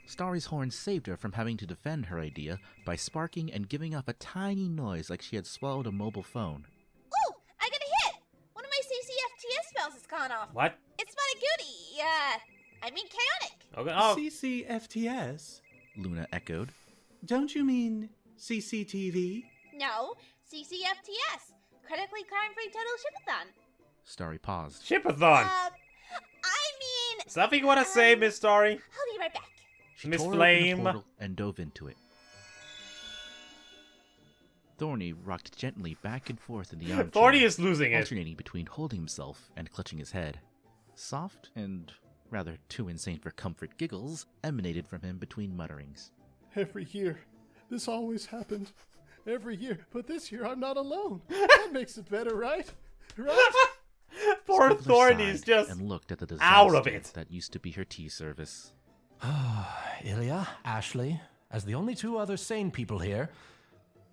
Speaker 5: Starry's horn saved her from having to defend her idea by sparking and giving off a tiny noise like she had swallowed a mobile phone.
Speaker 12: Ooh, I got a hit! One of my CCFTS spells has gone off.
Speaker 1: What?
Speaker 12: It's Spotted Goody. I mean chaotic.
Speaker 1: Okay. Oh,
Speaker 14: CCFTS?
Speaker 5: Luna echoed.
Speaker 14: Don't you mean CCTV?
Speaker 12: No, CCFTS. Critically crime-free total shipathon.
Speaker 5: Starry paused.
Speaker 1: Shipathon.
Speaker 12: I
Speaker 1: Something you want to say, Miss Story?
Speaker 12: I'll be right back.
Speaker 5: She
Speaker 1: Miss
Speaker 5: tore open
Speaker 1: Flame.
Speaker 5: the portal and dove into it. Thorny rocked gently back and forth in the armchair.
Speaker 1: Thorny is losing it.
Speaker 5: Alternating between holding himself and clutching his head. Soft and rather too insane for comfort giggles emanated from him between mutterings.
Speaker 2: Every year. This always happened. Every year. But this year I'm not alone. That makes it better, right? Right?
Speaker 1: Poor
Speaker 5: Scribbler
Speaker 1: Thorny's
Speaker 5: sighed
Speaker 1: just
Speaker 5: and looked at the
Speaker 1: out of
Speaker 5: disaster
Speaker 1: it.
Speaker 5: that used to be her tea service.
Speaker 3: Ilya, Ashley, as the only two other sane people here,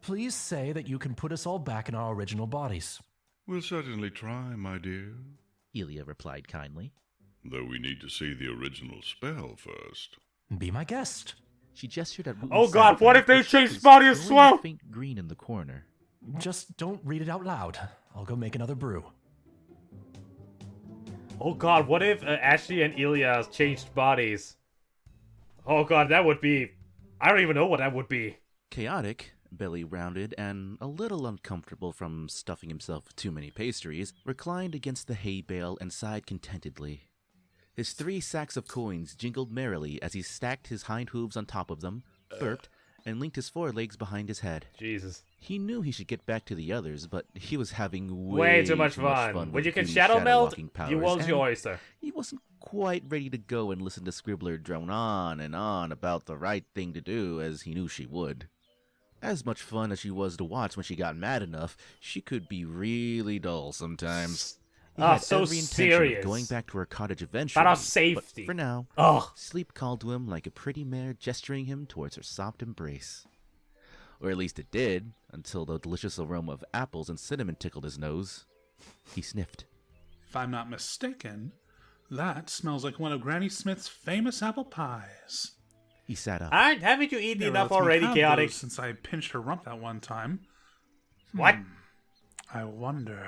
Speaker 3: please say that you can put us all back in our original bodies.
Speaker 16: We'll certainly try, my dear.
Speaker 5: Ilya replied kindly.
Speaker 16: Though we need to see the original spell first.
Speaker 3: Be my guest.
Speaker 5: She gestured at
Speaker 1: Oh god, what if they change body as well?
Speaker 5: Faint green in the corner.
Speaker 3: Just don't read it out loud. I'll go make another brew.
Speaker 1: Oh god, what if Ashley and Ilya changed bodies? Oh god, that would be... I don't even know what that would be.
Speaker 5: Chaotic, belly rounded and a little uncomfortable from stuffing himself with too many pastries, reclined against the hay bale and sighed contentedly. His 3 sacks of coins jingled merrily as he stacked his hind hooves on top of them, burped, and linked his forelegs behind his head.
Speaker 1: Jesus.
Speaker 5: He knew he should get back to the others, but he was having
Speaker 1: way too much fun. When
Speaker 5: with
Speaker 1: you can
Speaker 5: Goony's
Speaker 1: shadow melt,
Speaker 5: walking powers,
Speaker 1: you was
Speaker 5: and
Speaker 1: your oyster.
Speaker 5: He wasn't quite ready to go and listen to Scribbler drone on and on about the right thing to do, as he knew she would. As much fun as she was to watch when she got mad enough, she could be really dull sometimes. He had
Speaker 1: so
Speaker 5: every intention
Speaker 1: serious.
Speaker 5: of going back to her cottage eventually,
Speaker 1: But our safety.
Speaker 5: but for now,
Speaker 1: Ugh.
Speaker 5: sleep called to him like a pretty mare gesturing him towards her soft embrace. Or at least it did, until the delicious aroma of apples and cinnamon tickled his nose. He sniffed.
Speaker 4: If I'm not mistaken, that smells like one of Granny Smith's famous apple pies.
Speaker 5: He sat up.
Speaker 1: Haven't you eaten
Speaker 4: Never
Speaker 1: enough
Speaker 4: lets me
Speaker 1: already,
Speaker 4: have
Speaker 1: Chaotic?
Speaker 4: those since I pinched her rump that one time.
Speaker 1: What?
Speaker 4: I wonder...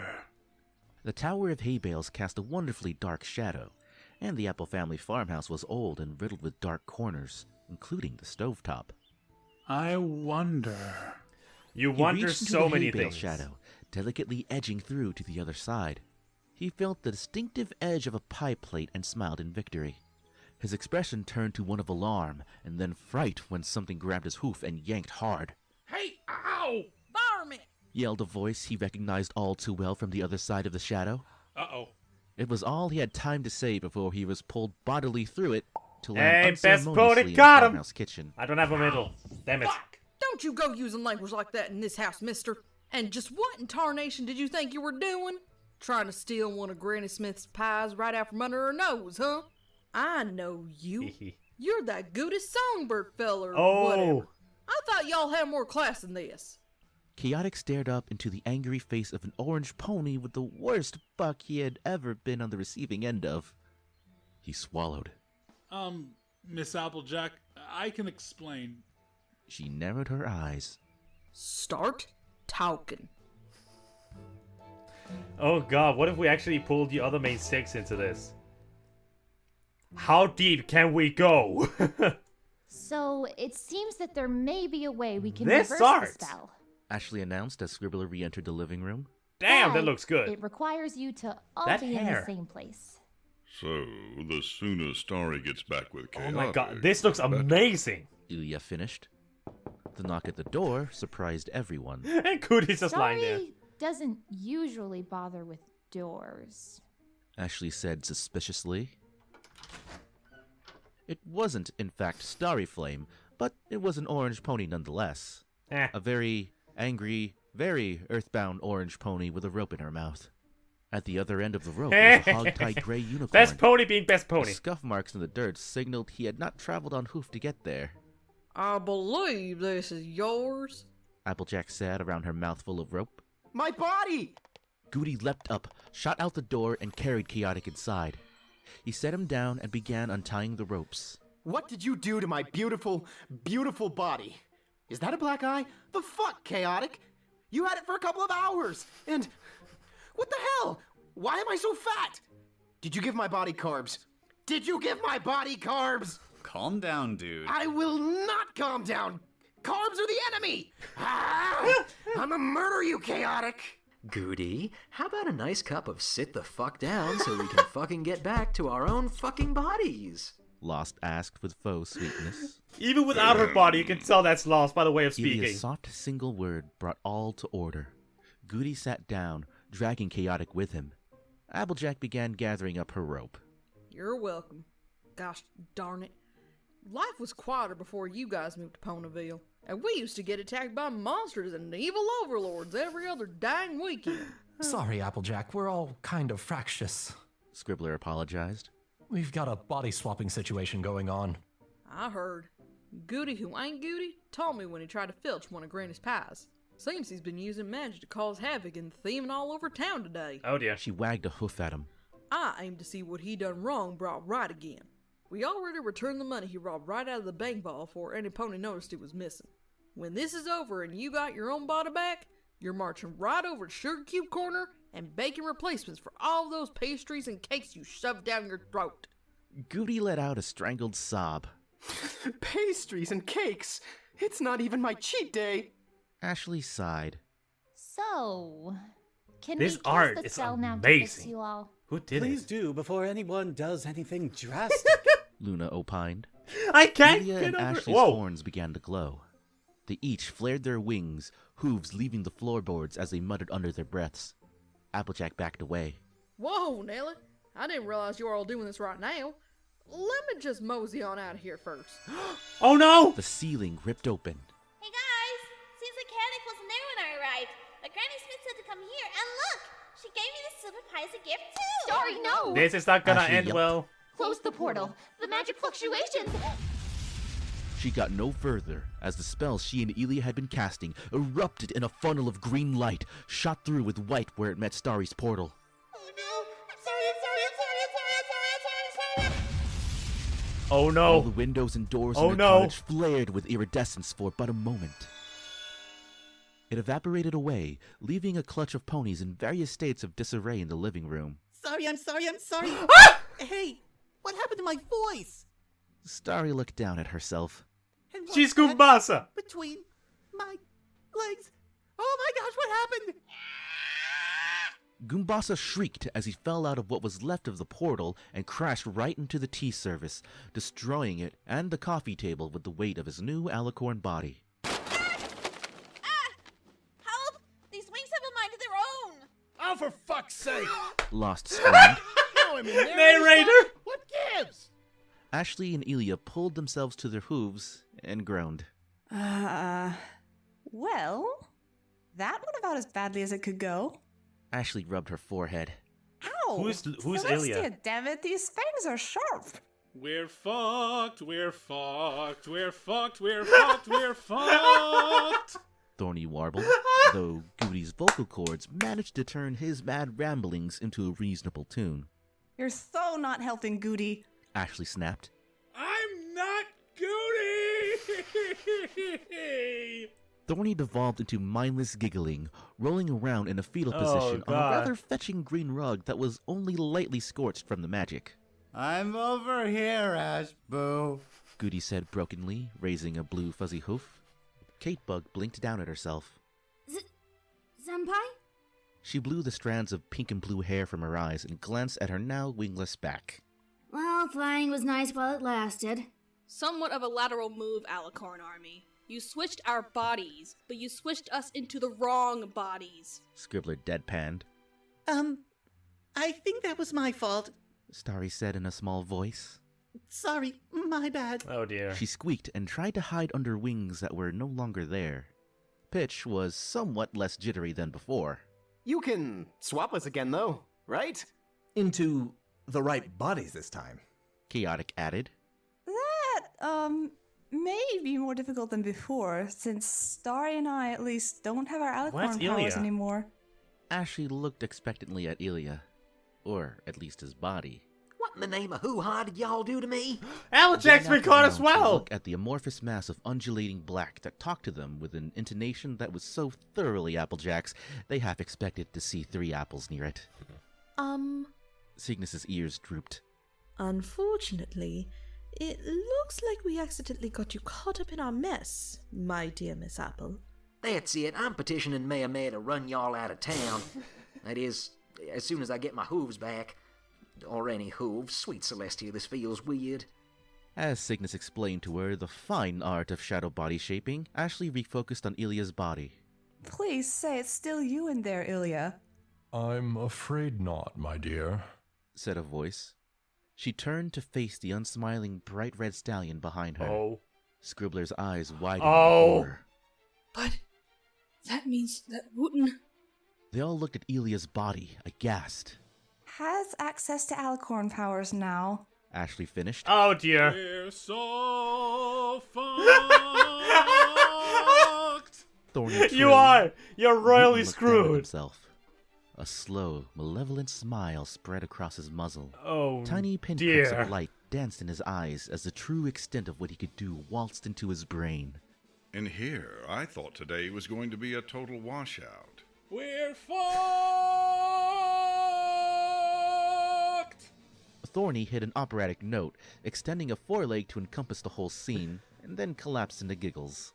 Speaker 5: The tower of hay bales cast a wonderfully dark shadow, and the Apple family farmhouse was old and riddled with dark corners, including the stovetop.
Speaker 4: I wonder...
Speaker 1: You
Speaker 5: He
Speaker 1: wonder
Speaker 5: reached into
Speaker 1: so
Speaker 5: the
Speaker 1: many
Speaker 5: hay bale
Speaker 1: things.
Speaker 5: shadow, delicately edging through to the other side. He felt the distinctive edge of a pie plate and smiled in victory. His expression turned to one of alarm, and then fright when something grabbed his hoof and yanked hard.
Speaker 10: Hey, ow! Varmint!
Speaker 5: Yelled a voice he recognized all too well from the other side of the shadow.
Speaker 4: Uh-oh.
Speaker 5: It was all he had time to say before he was pulled bodily through it to
Speaker 1: Hey,
Speaker 5: land
Speaker 1: best
Speaker 5: unceremoniously
Speaker 1: pony
Speaker 5: in
Speaker 1: got
Speaker 5: the
Speaker 1: him!
Speaker 5: farmhouse kitchen.
Speaker 1: I don't have a middle. Damn it.
Speaker 10: Don't you go using language like that in this house, mister. And just what in tarnation did you think you were doing? Trying to steal one of Granny Smith's pies right out from under her nose, huh? I know you. You're that Goody Songbird fella or
Speaker 1: Oh.
Speaker 10: whatever. I thought y'all had more class than this.
Speaker 5: Chaotic stared up into the angry face of an orange pony with the worst buck he had ever been on the receiving end of. He swallowed.
Speaker 4: Miss Applejack, I can explain.
Speaker 5: She narrowed her eyes.
Speaker 10: Start talking.
Speaker 1: Oh god, what if we actually pulled the other main 6 into this? How deep can we go?
Speaker 17: So it seems that there may be a way we can
Speaker 1: This
Speaker 17: reverse
Speaker 1: art.
Speaker 17: the spell.
Speaker 5: Ashley announced as Scribbler re-entered the living room.
Speaker 1: Damn, that
Speaker 17: But
Speaker 1: looks good.
Speaker 17: It requires you to all
Speaker 1: That
Speaker 17: be in
Speaker 1: hair.
Speaker 17: the same place.
Speaker 16: So, the sooner Starry gets back with
Speaker 1: Oh
Speaker 16: Chaotic...
Speaker 1: my god, this looks
Speaker 16: the better.
Speaker 1: amazing.
Speaker 5: Ilya finished. The knock at the door surprised everyone.
Speaker 1: And Cooties just lying there.
Speaker 17: Sorry doesn't usually bother with doors.
Speaker 5: Ashley said suspiciously. It wasn't, in fact, Starry Flame, but it was an orange pony nonetheless. A very angry, very earthbound orange pony with a rope in her mouth. At the other end of the rope was a hog-tied gray unicorn.
Speaker 1: Best pony being best pony.
Speaker 5: The scuff marks in the dirt signaled he had not traveled on hoof to get there.
Speaker 10: I believe this is yours.
Speaker 5: Applejack sat around her mouthful of rope.
Speaker 15: My body!
Speaker 5: Goody leapt up, shot out the door, and carried Chaotic inside. He set him down and began untying the ropes.
Speaker 15: What did you do to my beautiful, beautiful body? Is that a black eye? The fuck, Chaotic? You had it for a couple of hours, and... What the hell? Why am I so fat? Did you give my body carbs? Did you give my body carbs?
Speaker 7: Calm down, dude.
Speaker 15: I will not calm down. Carbs are the enemy. Ah, I'm gonna murder you, Chaotic.
Speaker 13: Goody, how about a nice cup of sit the fuck down so we can fucking get back to our own fucking bodies?
Speaker 5: Lost asked with faux sweetness.
Speaker 1: Even without her body, you can tell that's Lost by the way of speaking.
Speaker 5: Ilia's soft single word brought all to order. Goody sat down, dragging Chaotic with him. Applejack began gathering up her rope.
Speaker 10: You're welcome. Gosh darn it. Life was quieter before you guys moved to Ponyville. And we used to get attacked by monsters and evil overlords every other dang weekend.
Speaker 3: Sorry, Applejack, we're all kind of fractious.
Speaker 5: Scribbler apologized.
Speaker 3: We've got a body swapping situation going on.
Speaker 10: I heard. Goody, who ain't Goody, told me when he tried to filch one of Granny's pies. Seems he's been using magic to cause havoc and thieving all over town today.
Speaker 1: Oh dear.
Speaker 5: She wagged a hoof at him.
Speaker 10: I aim to see what he done wrong brought right again. We already returned the money he robbed right out of the bank vault before any pony noticed it was missing. When this is over and you got your own body back, you're marching right over to Sugar Cube Corner and baking replacements for all those pastries and cakes you shoved down your throat.
Speaker 5: Goody let out a strangled sob.
Speaker 15: Pastries and cakes? It's not even my cheat day.
Speaker 5: Ashley sighed.
Speaker 17: So, can
Speaker 1: This
Speaker 17: we cast
Speaker 1: art
Speaker 17: the
Speaker 1: is
Speaker 17: spell now to fix
Speaker 1: amazing.
Speaker 17: you all?
Speaker 1: Who did
Speaker 14: Please
Speaker 1: it?
Speaker 14: do before anyone does anything drastic.
Speaker 5: Luna opined.
Speaker 1: I can't
Speaker 5: Ilia
Speaker 1: get
Speaker 5: and
Speaker 1: over
Speaker 5: Ashley's horns began to glow. They each flared their wings, hooves leaving the floorboards as they muttered under their breaths. Applejack backed away.
Speaker 10: Whoa, Nelly. I didn't realize you were all doing this right now. Let me just mosey on out of here first.
Speaker 1: Oh no!
Speaker 5: The ceiling ripped open.
Speaker 12: Hey guys, seems like Chaotic wasn't there when I arrived. But Granny Smith said to come here, and look! She gave me this silver pie as a gift too!
Speaker 17: Sorry, no!
Speaker 1: This is not gonna
Speaker 5: Ashley
Speaker 1: end
Speaker 5: yelped.
Speaker 1: well.
Speaker 17: Close the portal. The magic fluctuations.
Speaker 5: She got no further as the spell she and Ilia had been casting erupted in a funnel of green light, shot through with white where it met Starry's portal.
Speaker 1: Oh no!
Speaker 5: All the windows and doors in her cottage flared with iridescence for but a moment. It evaporated away, leaving a clutch of ponies in various states of disarray in the living room.
Speaker 14: Sorry. Hey, what happened to my voice?
Speaker 5: Starry looked down at herself.
Speaker 14: And
Speaker 1: She's
Speaker 14: what's that
Speaker 1: Goombasa!
Speaker 14: between my legs. Oh my gosh, what happened?
Speaker 5: Goombasa shrieked as he fell out of what was left of the portal and crashed right into the tea service, destroying it and the coffee table with the weight of his new alicorn body.
Speaker 12: Help! These wings have a mind of their own!
Speaker 2: Oh, for fuck's sake!
Speaker 5: Lost screamed.
Speaker 2: Now I'm in
Speaker 1: Narrator!
Speaker 2: What gives?
Speaker 5: Ashley and Ilia pulled themselves to their hooves and groaned.
Speaker 19: Well, that went about as badly as it could go.
Speaker 5: Ashley rubbed her forehead.
Speaker 19: Ow!
Speaker 1: Who's
Speaker 19: Celestia,
Speaker 1: Ilia?
Speaker 19: damn it, these fangs are sharp.
Speaker 4: We're fucked. We're fucked. We're fucked. We're fucked. We're fucked.
Speaker 5: Thorny warbled, though Goody's vocal cords managed to turn his mad ramblings into a reasonable tune.
Speaker 19: You're so not helping, Goody.
Speaker 5: Ashley snapped.
Speaker 4: I'm not Goody.
Speaker 5: Thorny devolved into mindless giggling, rolling around in a fetal position on a
Speaker 1: God.
Speaker 5: rather fetching green rug that was only lightly scorched from the magic.
Speaker 7: I'm over here, Ashboo.
Speaker 5: Goody said brokenly, raising a blue fuzzy hoof. Kate Bug blinked down at herself.
Speaker 11: Senpai?
Speaker 5: She blew the strands of pink and blue hair from her eyes and glanced at her now wingless back.
Speaker 11: Well, flying was nice while it lasted.
Speaker 20: Somewhat of a lateral move, Alicorn Army. You switched our bodies, but you switched us into the wrong bodies.
Speaker 5: Scribbler deadpanned.
Speaker 14: I think that was my fault.
Speaker 5: Starry said in a small voice.
Speaker 14: Sorry, my bad.
Speaker 1: Oh dear.
Speaker 5: She squeaked and tried to hide under wings that were no longer there. Pitch was somewhat less jittery than before.
Speaker 15: You can swap us again, though, right?
Speaker 8: Into the right bodies this time.
Speaker 5: Chaotic added.
Speaker 19: That, may be more difficult than before, since Starry and I at least don't have our alicorn powers
Speaker 5: Ilia?
Speaker 19: anymore.
Speaker 5: Ashley looked expectantly at Ilia. Or at least his body.
Speaker 13: What in the name of hoo-ha did y'all do to me?
Speaker 1: Applejack's been caught as
Speaker 5: To
Speaker 1: well!
Speaker 5: look at the amorphous mass of undulating black that talked to them with an intonation that was so thoroughly Applejack's, they half expected to see 3 apples near it. Cygnus's ears drooped.
Speaker 10: Unfortunately, it looks like we accidentally got you caught up in our mess, my dear Miss Apple.
Speaker 13: That's it. I'm petitioning Mayor May to run y'all out of town. That is, as soon as I get my hooves back. Or any hooves. Sweet Celestia, this feels weird.
Speaker 5: As Cygnus explained to her the fine art of shadow body shaping, Ashley refocused on Ilya's body.
Speaker 19: Please say it's still you in there, Ilya.
Speaker 3: I'm afraid not, my dear,
Speaker 5: said a voice. She turned to face the unsmiling bright red stallion behind her.
Speaker 1: Oh.
Speaker 5: Scribbler's eyes widened in
Speaker 1: Oh.
Speaker 5: horror.
Speaker 20: But that means that Wooten...
Speaker 5: They all looked at Ilya's body, aghast.
Speaker 19: Has access to alicorn powers now.
Speaker 5: Ashley finished.
Speaker 1: Oh dear.
Speaker 4: We're so fucked.
Speaker 5: Thorny
Speaker 1: You are! You're royally
Speaker 5: Wooten looked down at
Speaker 1: screwed.
Speaker 5: himself. A slow, malevolent smile spread across his muzzle.
Speaker 1: Oh,
Speaker 5: Tiny pinpricks
Speaker 1: dear.
Speaker 5: of light danced in his eyes as the true extent of what he could do waltzed into his brain.
Speaker 16: And here, I thought today was going to be a total washout.
Speaker 4: We're fucked.
Speaker 5: Thorny hit an operatic note, extending a foreleg to encompass the whole scene, and then collapsed into giggles.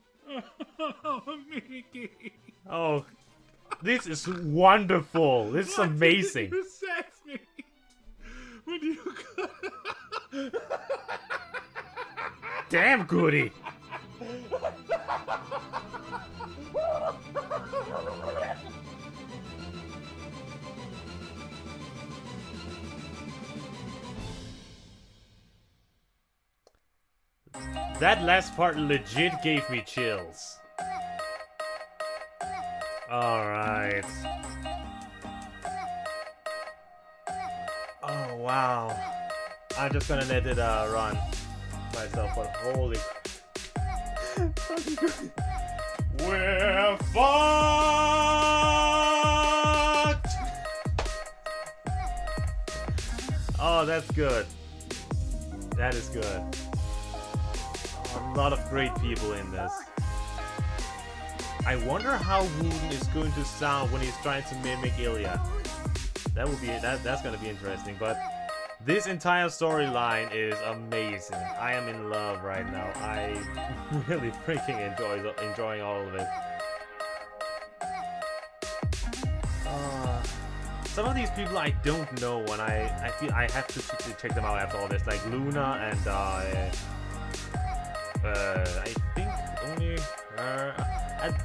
Speaker 4: Mickey.
Speaker 1: Oh, this is wonderful. This is amazing.
Speaker 4: You said me when you
Speaker 1: Damn, Goody. That last part legit gave me chills. Alright. Oh, wow. I'm just gonna let it run myself, but holy... We're fucked! Oh, that's good. That is good. A lot of great people in this. I wonder how Wooten is going to sound when he's trying to mimic Ilya. That will be that's gonna be interesting, but this entire storyline is amazing. I am in love right now. I really freaking enjoying all of it. Some of these people I don't know, and I feel I have to check them out after all this, like Luna and I think only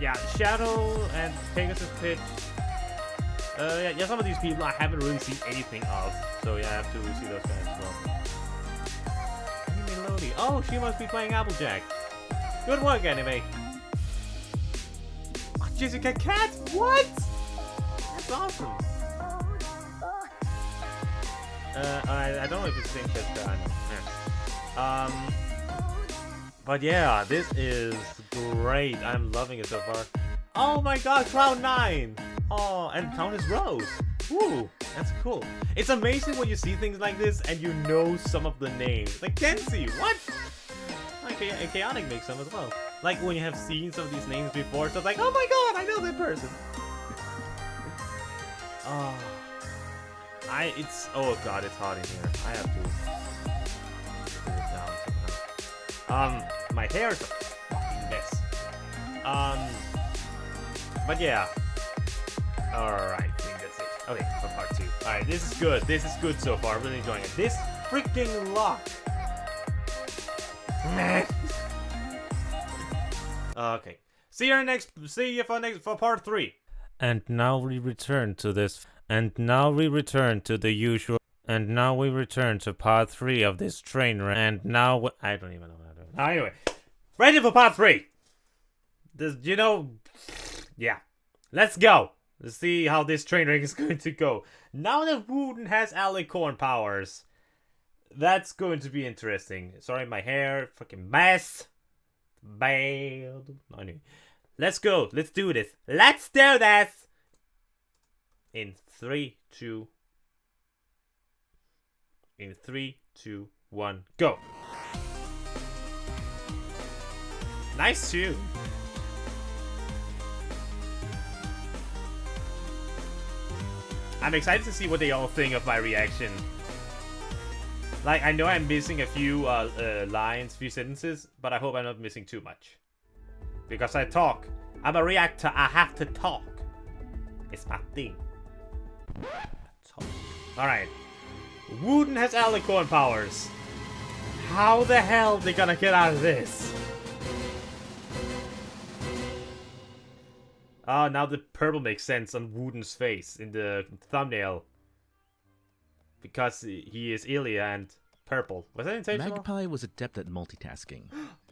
Speaker 1: yeah, Shadow and Pegasus Pitch. Yeah, some of these people I haven't really seen anything of, so yeah, I have to see those guys as well. Melody. Oh, she must be playing Applejack. Good work, anime. Oh, Jessica Cat? What? That's awesome. I don't know if it's the same Jessica. I know. But yeah, this is great. I'm loving it so far. Oh my god, Cloud9! Oh, and Countess Rose. Woo, that's cool. It's amazing when you see things like this and you know some of the names. Like Kenzie, what? Like Chaotic makes some as well. Like when you have seen some of these names before, so it's like, oh my god, I know that person. Oh god, it's hot in here. I have to put it down somehow. My hair is a fucking mess. But yeah. Alright, I think that's it. Okay, for part 2. Alright, this is good. This is good so far. I'm really enjoying it. This freaking lock. Okay. See you for part 3. And now we return to this. And now we return to the usual. And now we return to part 3 of this train ride. And now I don't even know how to do it. Anyway, ready for part 3. This, yeah. Let's go. Let's see how this train wreck is going to go. Now that Wooten has alicorn powers, that's going to be interesting. Sorry, my hair, freaking mess. Bad. Anyway, let's go. Let's do this. Let's do this. In 3, 2, 1, go. Nice tune. I'm excited to see what they all think of my reaction. Like, I know I'm missing a few lines, few sentences, but I hope I'm not missing too much. Because I talk I'm a reactor. I have to talk. It's my thing. Alright. Wooten has alicorn powers. How the hell are they gonna get out of this? Oh, now the purple makes sense on Wooten's face in the thumbnail. Because he is Ilya and purple. Was that intentional?
Speaker 5: Magpie was adept at multitasking.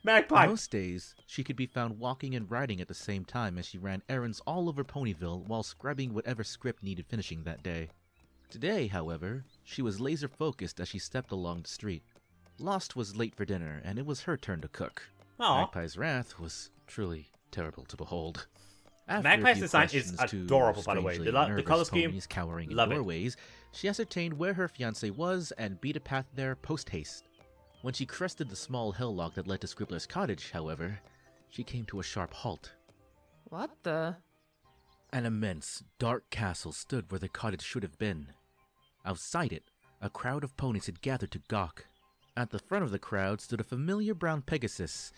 Speaker 1: Magpie!
Speaker 5: Most days, she could be found walking and writing at the same time as she ran errands all over Ponyville while scribing whatever script needed finishing that day. Today, however, she was laser-focused as she stepped along the street. Lost was late for dinner, and it was her turn to cook.
Speaker 1: Aww.
Speaker 5: Magpie's wrath was truly terrible to behold. After
Speaker 1: Magpie's design is adorable, by the way. The color scheme,
Speaker 5: cowering in
Speaker 1: love it.
Speaker 5: doorways, she ascertained where her fiancé was and beat a path there post-haste. When she crested the small hillock that led to Scribbler's cottage, however, she came to a sharp halt.
Speaker 10: What the?
Speaker 5: An immense, dark castle stood where the cottage should have been. Outside it, a crowd of ponies had gathered to gawk. At the front of the crowd stood a familiar brown Pegasus,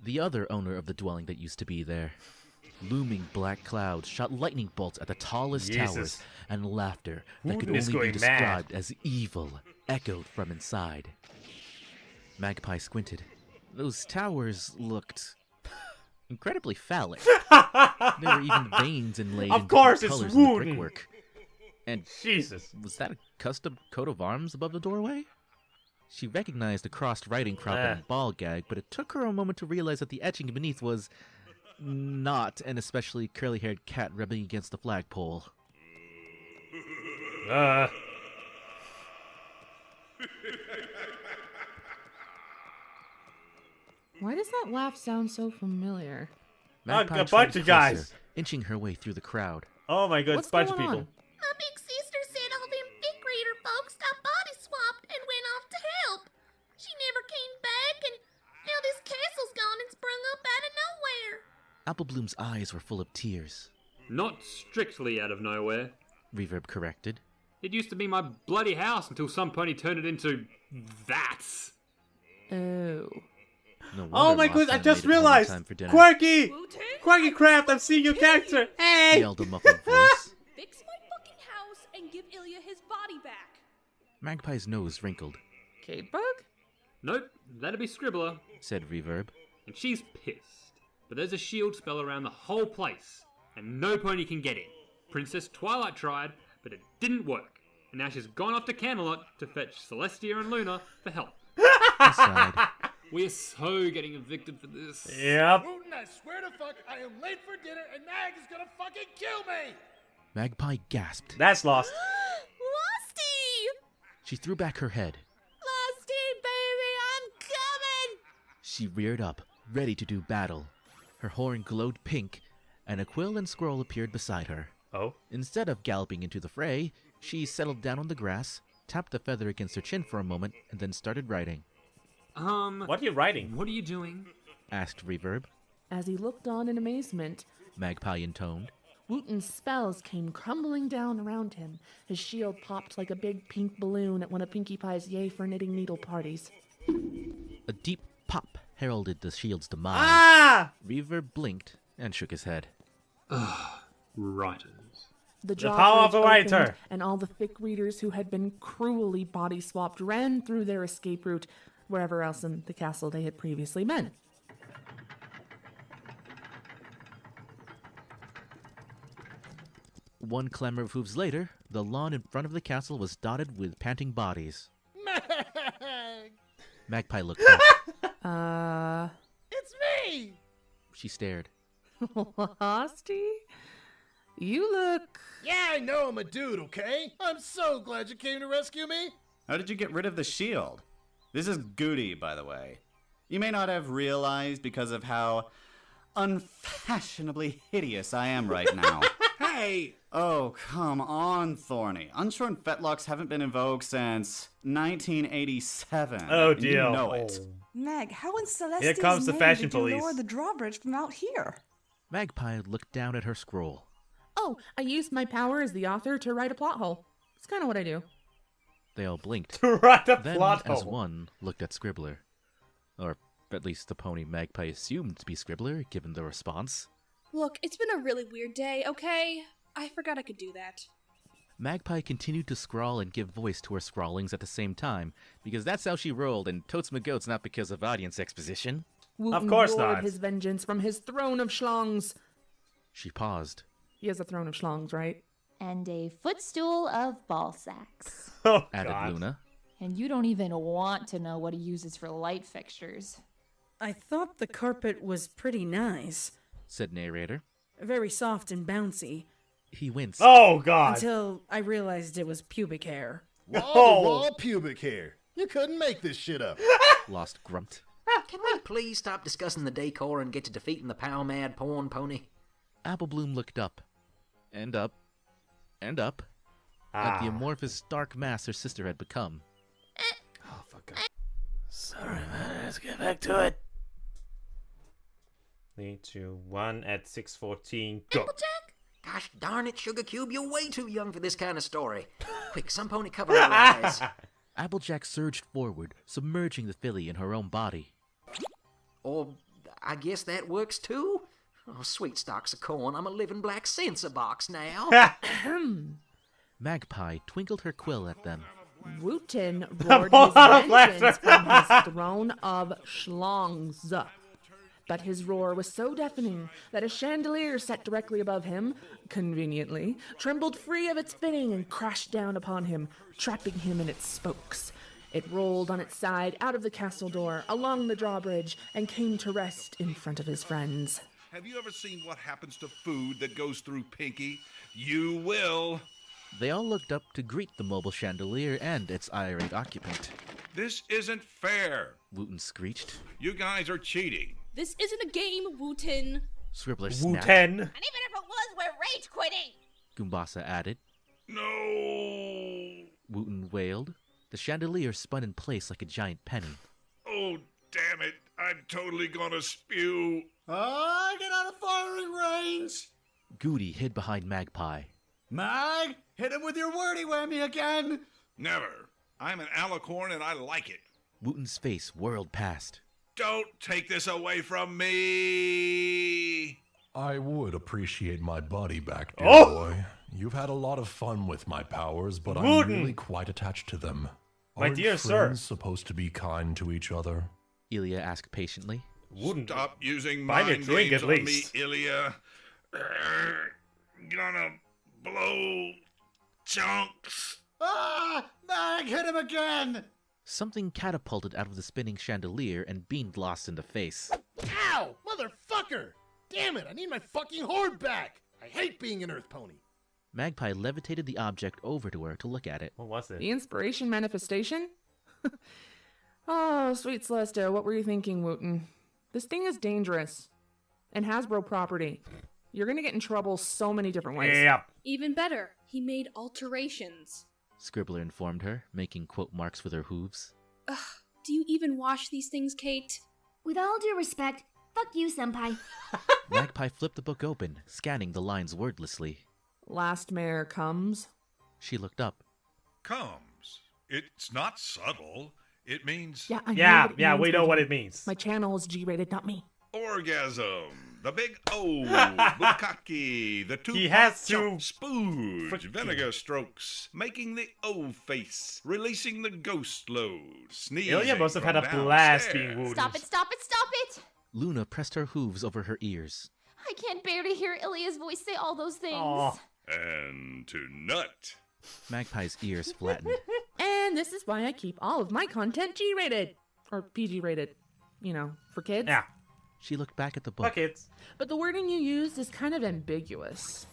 Speaker 5: the other owner of the dwelling that used to be there. Looming black clouds shot lightning bolts at the tallest towers, and laughter that could only be described as evil echoed from inside. Magpie squinted. Those towers looked incredibly phallic. There were even veins inlaid in different colors in the brickwork. And
Speaker 1: Jesus,
Speaker 5: was that a custom coat of arms above the doorway? She recognized the crossed writing crop and ball gag, but it took her a moment to realize that the etching beneath was not an especially curly-haired cat rubbing against the flagpole.
Speaker 10: Why does that laugh sound so familiar?
Speaker 5: Magpie
Speaker 1: a bunch of guys
Speaker 5: closer, inching her way through the crowd.
Speaker 1: Oh my god, it's a bunch of people.
Speaker 12: My big sister said all them fifth grader folks got body swapped and went off to help. She never came back, and now this castle's gone and sprung up out of nowhere.
Speaker 5: Applebloom's eyes were full of tears.
Speaker 9: Not strictly out of nowhere.
Speaker 5: Reverb corrected.
Speaker 9: It used to be my bloody house until some pony turned it into that.
Speaker 10: Oh.
Speaker 5: No
Speaker 1: Oh my goodness, I just realized! Quirky! Quirky Craft, I'm seeing your character! Hey!
Speaker 5: Yelled a muffled voice.
Speaker 20: Fix my fucking house and give Ilya his body back.
Speaker 5: Magpie's nose wrinkled.
Speaker 10: Cade Bug?
Speaker 9: Nope, that'd be Scribbler.
Speaker 5: Said Reverb.
Speaker 9: And she's pissed. But there's a shield spell around the whole place, and no pony can get in. Princess Twilight tried, but it didn't work. And now she's gone off to Camelot to fetch Celestia and Luna for help.
Speaker 5: Aside.
Speaker 9: We're so getting evicted for this.
Speaker 1: Yep.
Speaker 2: Wooten, I swear to fuck, I am late for dinner and Mag is gonna fucking kill me!
Speaker 5: Magpie gasped.
Speaker 1: That's lost.
Speaker 12: Losty!
Speaker 5: She threw back her head.
Speaker 12: Losty, baby, I'm coming!
Speaker 5: She reared up, ready to do battle. Her horn glowed pink, and a quill and squirrel appeared beside her.
Speaker 1: Oh?
Speaker 5: Instead of galloping into the fray, she settled down on the grass, tapped the feather against her chin for a moment, and then started writing.
Speaker 1: What are you writing?
Speaker 9: What are you doing?
Speaker 5: Asked Reverb.
Speaker 10: As he looked on in amazement,
Speaker 5: Magpie intoned.
Speaker 10: Wooten's spells came crumbling down around him. His shield popped like a big pink balloon at one of Pinkie Pie's Yay for Knitting Needle parties.
Speaker 5: A deep pop heralded the shield's demise.
Speaker 1: Ah!
Speaker 5: Reverb blinked and shook his head.
Speaker 9: Writers.
Speaker 10: The
Speaker 1: power of
Speaker 10: jaw
Speaker 1: a writer.
Speaker 10: opened, and all the thick readers who had been cruelly body swapped ran through their escape route wherever else in the castle they had previously been.
Speaker 5: One clamor of hooves later, the lawn in front of the castle was dotted with panting bodies.
Speaker 2: Mag!
Speaker 5: Magpie looked up.
Speaker 2: It's me!
Speaker 5: She stared.
Speaker 10: Losty? You look...
Speaker 2: Yeah, I know I'm a dude, okay? I'm so glad you came to rescue me.
Speaker 7: How did you get rid of the shield? This is Goody, by the way. You may not have realized because of how unfashionably hideous I am right now.
Speaker 4: Hey!
Speaker 7: Oh, come on, Thorny. Unshorn fetlocks haven't been invoked since 1987.
Speaker 1: Oh,
Speaker 7: and
Speaker 1: dear.
Speaker 7: You know it.
Speaker 6: Meg, how in Celestia's
Speaker 1: Here comes the
Speaker 6: name
Speaker 1: fashion
Speaker 6: did you
Speaker 1: police.
Speaker 6: lower the drawbridge from out here?
Speaker 5: Magpie looked down at her scroll.
Speaker 10: Oh, I used my power as the author to write a plot hole. It's kind of what I do.
Speaker 5: They all blinked.
Speaker 1: To write a
Speaker 5: Then,
Speaker 1: plot
Speaker 5: as
Speaker 1: hole.
Speaker 5: one, looked at Scribbler. Or at least the pony Magpie assumed to be Scribbler, given the response.
Speaker 20: Look, it's been a really weird day, okay? I forgot I could do that.
Speaker 5: Magpie continued to scrawl and give voice to her scrawlings at the same time, because that's how she rolled, and totes my goats not because of audience exposition.
Speaker 1: Of course
Speaker 10: roared
Speaker 1: not.
Speaker 10: his vengeance from his throne of schlongs.
Speaker 5: She paused.
Speaker 10: He has a throne of schlongs, right?
Speaker 17: And a footstool of ball sacks.
Speaker 1: Oh,
Speaker 5: added
Speaker 1: God.
Speaker 5: Luna.
Speaker 17: And you don't even want to know what he uses for light fixtures.
Speaker 10: I thought the carpet was pretty nice.
Speaker 5: Said narrator.
Speaker 10: Very soft and bouncy.
Speaker 5: He winced.
Speaker 1: Oh, God.
Speaker 10: Until I realized it was pubic hair.
Speaker 2: Raw pubic hair. You couldn't make this shit up.
Speaker 5: Lost grumped.
Speaker 13: Can we please stop discussing the decor and get to defeating the power-mad porn pony?
Speaker 5: Applebloom looked up. And up. And up. At the amorphous, dark mass her sister had become.
Speaker 1: Oh, fuck. Sorry, man. Let's get back to it. 3, 2, 1 at 6:14. Go.
Speaker 13: Gosh darn it, Sugar Cube, you're way too young for this kind of story. Quick, some pony cover her eyes.
Speaker 5: Applejack surged forward, submerging the filly in her own body.
Speaker 13: Or, I guess that works too? Oh, sweet stalks of corn, I'm a living black censor box now.
Speaker 5: Magpie twinkled her quill at them.
Speaker 10: Wooten roared his vengeance from his throne of schlongs. But his roar was so deafening that a chandelier set directly above him, conveniently, trembled free of its fitting and crashed down upon him, trapping him in its spokes. It rolled on its side out of the castle door, along the drawbridge, and came to rest in front of his friends.
Speaker 16: Have you ever seen what happens to food that goes through Pinky? You will.
Speaker 5: They all looked up to greet the mobile chandelier and its irate occupant.
Speaker 16: This isn't fair.
Speaker 5: Wooten screeched.
Speaker 16: You guys are cheating.
Speaker 20: This isn't a game, Wooten.
Speaker 5: Scribbler snapped.
Speaker 1: Wooten.
Speaker 12: And even if it was, we're rage quitting.
Speaker 5: Gumbasa added.
Speaker 16: No.
Speaker 5: Wooten wailed. The chandelier spun in place like a giant penny.
Speaker 16: Oh, damn it. I'm totally gonna spew.
Speaker 14: Get out of firing range!
Speaker 5: Goody hid behind Magpie.
Speaker 14: Mag, hit him with your wordy whammy again!
Speaker 16: Never. I'm an alicorn and I like it.
Speaker 5: Wooten's face whirled past.
Speaker 16: Don't take this away from me.
Speaker 3: I would appreciate my body back, dear
Speaker 1: Oh!
Speaker 3: boy. You've had a lot of fun with my powers, but I'm
Speaker 1: Wooten!
Speaker 3: really quite attached to them.
Speaker 1: My
Speaker 3: Aren't
Speaker 1: dear sir.
Speaker 3: friends supposed to be kind to each other?
Speaker 5: Ilya asked patiently.
Speaker 1: Wooten.
Speaker 16: Stop using
Speaker 1: Buy me a
Speaker 16: mind
Speaker 1: drink
Speaker 16: games
Speaker 1: at
Speaker 16: on
Speaker 1: least.
Speaker 16: me, Ilya. Gonna blow chunks.
Speaker 14: Mag, hit him again!
Speaker 5: Something catapulted out of the spinning chandelier and beamed Lost in the face.
Speaker 2: Ow! Motherfucker! Damn it, I need my fucking horde back! I hate being an earth pony.
Speaker 5: Magpie levitated the object over to her to look at it.
Speaker 1: What was it?
Speaker 10: The inspiration manifestation? Oh, sweet Celestia, what were you thinking, Wooten? This thing is dangerous. And Hasbro property. You're gonna get in trouble so many different ways.
Speaker 1: Yeah.
Speaker 20: Even better, he made alterations.
Speaker 5: Scribbler informed her, making quote marks with her hooves.
Speaker 20: Ugh, do you even wash these things, Kate?
Speaker 11: With all due respect, fuck you, senpai.
Speaker 5: Magpie flipped the book open, scanning the lines wordlessly.
Speaker 10: Last mayor comes.
Speaker 5: She looked up.
Speaker 16: Comes. It's not subtle. It means
Speaker 10: Yeah, I know what it means,
Speaker 1: we know
Speaker 10: Wooten.
Speaker 1: what it means.
Speaker 10: My channel is G-rated, not me.
Speaker 16: orgasm. The big O, bukkake, the two
Speaker 1: He has to
Speaker 16: spooge,
Speaker 1: freaking-
Speaker 16: vinegar strokes, making the O face, releasing the ghost load, sneezing.
Speaker 1: Ilya must have had a
Speaker 16: from
Speaker 1: blast
Speaker 16: downstairs.
Speaker 1: being wooed.
Speaker 17: Stop it, stop it, stop it!
Speaker 5: Luna pressed her hooves over her ears.
Speaker 17: I can't bear to hear Ilya's voice say all those things.
Speaker 1: Aw.
Speaker 16: And to nut.
Speaker 5: Magpie's ears flattened.
Speaker 10: And this is why I keep all of my content G-rated. Or PG-rated. You know, for kids.
Speaker 1: Yeah.
Speaker 5: She looked back at the book.
Speaker 1: Kids.
Speaker 10: But the wording you used is kind of ambiguous.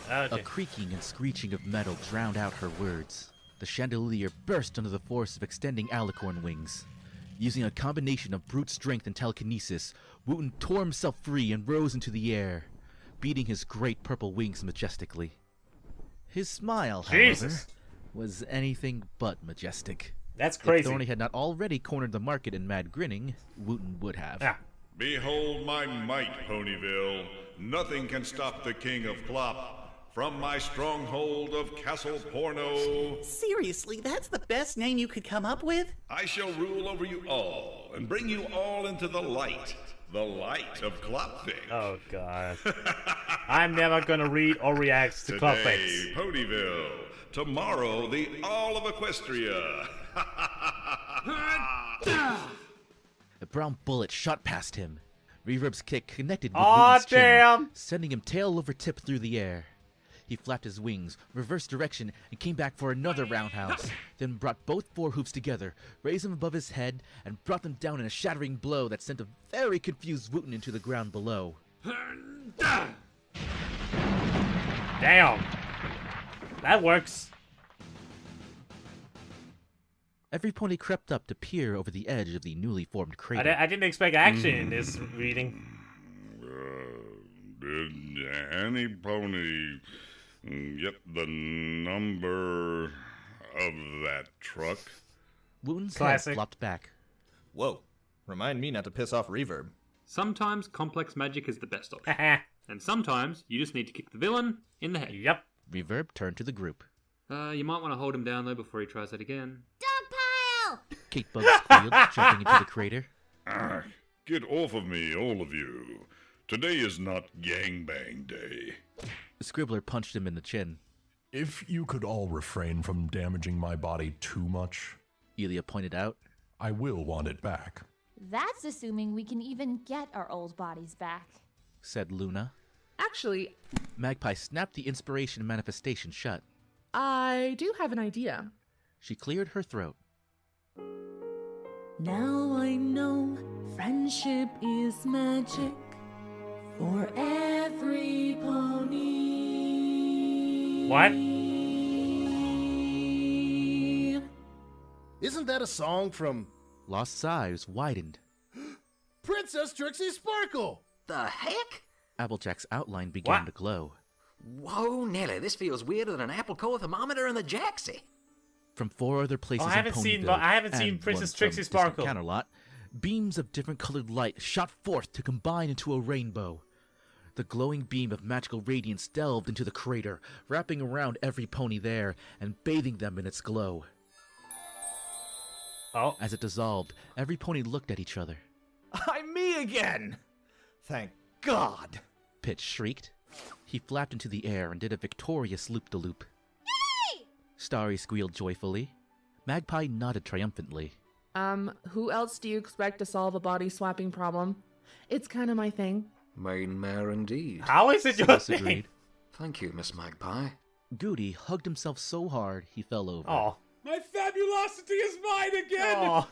Speaker 5: A creaking and screeching of metal drowned out her words. The chandelier burst under the force of extending alicorn wings. Using a combination of brute strength and telekinesis, Wooten tore himself free and rose into the air, beating his great purple wings majestically. His smile, however, was anything but majestic.
Speaker 1: That's crazy.
Speaker 5: If Thorny had not already cornered the market in mad grinning, Wooten would have.
Speaker 1: Yeah.
Speaker 16: Behold my might, Ponyville. Nothing can stop the king of Plop. from my stronghold of Castle Porno,
Speaker 14: Seriously, that's the best name you could come up with?
Speaker 16: I shall rule over you all and bring you all into the light of Klopfix.
Speaker 1: Oh, God. I'm never gonna read or react to Klopfix.
Speaker 16: Today, Ponyville. Tomorrow, the all of Equestria.
Speaker 5: A brown bullet shot past him. Reverb's kick connected with
Speaker 1: Aw,
Speaker 5: Wooten's chin,
Speaker 1: damn!
Speaker 5: sending him tail over tip through the air. He flapped his wings, reversed direction, and came back for another roundhouse, then brought both forehooves together, raised them above his head, and brought them down in a shattering blow that sent a very confused Wooten into the ground below.
Speaker 1: Damn. That works.
Speaker 5: Every pony crept up to peer over the edge of the newly formed crater.
Speaker 1: I didn't expect action in this reading.
Speaker 16: Did any pony get the number of that truck?
Speaker 5: Wooten's head flopped back.
Speaker 8: Whoa. Remind me not to piss off Reverb.
Speaker 9: Sometimes complex magic is the best option. And sometimes you just need to kick the villain in the head.
Speaker 1: Yep.
Speaker 5: Reverb turned to the group.
Speaker 9: You might want to hold him down though before he tries that again.
Speaker 5: Kate Bug squealed, jumping into the crater.
Speaker 16: Get off of me, all of you. Today is not gangbang day.
Speaker 5: Scribbler punched him in the chin.
Speaker 3: If you could all refrain from damaging my body too much,
Speaker 5: Elia pointed out,
Speaker 3: I will want it back.
Speaker 17: That's assuming we can even get our old bodies back,
Speaker 5: said Luna.
Speaker 21: Actually,
Speaker 5: Magpie snapped the inspiration manifestation shut.
Speaker 21: I do have an idea.
Speaker 5: She cleared her throat.
Speaker 10: Now I know friendship is magic for every pony.
Speaker 1: What?
Speaker 2: Isn't that a song from...
Speaker 5: Lost's eyes widened.
Speaker 2: Princess Trixie Sparkle!
Speaker 13: The heck?
Speaker 5: Applejack's outline began to glow.
Speaker 13: Whoa, Nelly, this feels weirder than an apple core thermometer in the Jaxie.
Speaker 5: From 4 other places
Speaker 1: I haven't
Speaker 5: in
Speaker 1: seen
Speaker 5: Ponyville,
Speaker 1: Princess
Speaker 5: and
Speaker 1: Trixie
Speaker 5: one from
Speaker 1: Sparkle.
Speaker 5: distant Counterlot, beams of different colored light shot forth to combine into a rainbow. The glowing beam of magical radiance delved into the crater, wrapping around every pony there and bathing them in its glow.
Speaker 1: Oh.
Speaker 5: As it dissolved, every pony looked at each other.
Speaker 8: I'm me again! Thank God!
Speaker 5: Pitch shrieked. He flapped into the air and did a victorious loop-de-loop. Starry squealed joyfully. Magpie nodded triumphantly.
Speaker 21: Who else do you expect to solve a body swapping problem? It's kind of my thing.
Speaker 13: Main mare indeed.
Speaker 1: How is it your
Speaker 5: Celeste
Speaker 1: thing?
Speaker 5: agreed.
Speaker 13: Thank you, Miss Magpie.
Speaker 5: Goody hugged himself so hard he fell over.
Speaker 1: Oh.
Speaker 4: My fabulosity is mine again!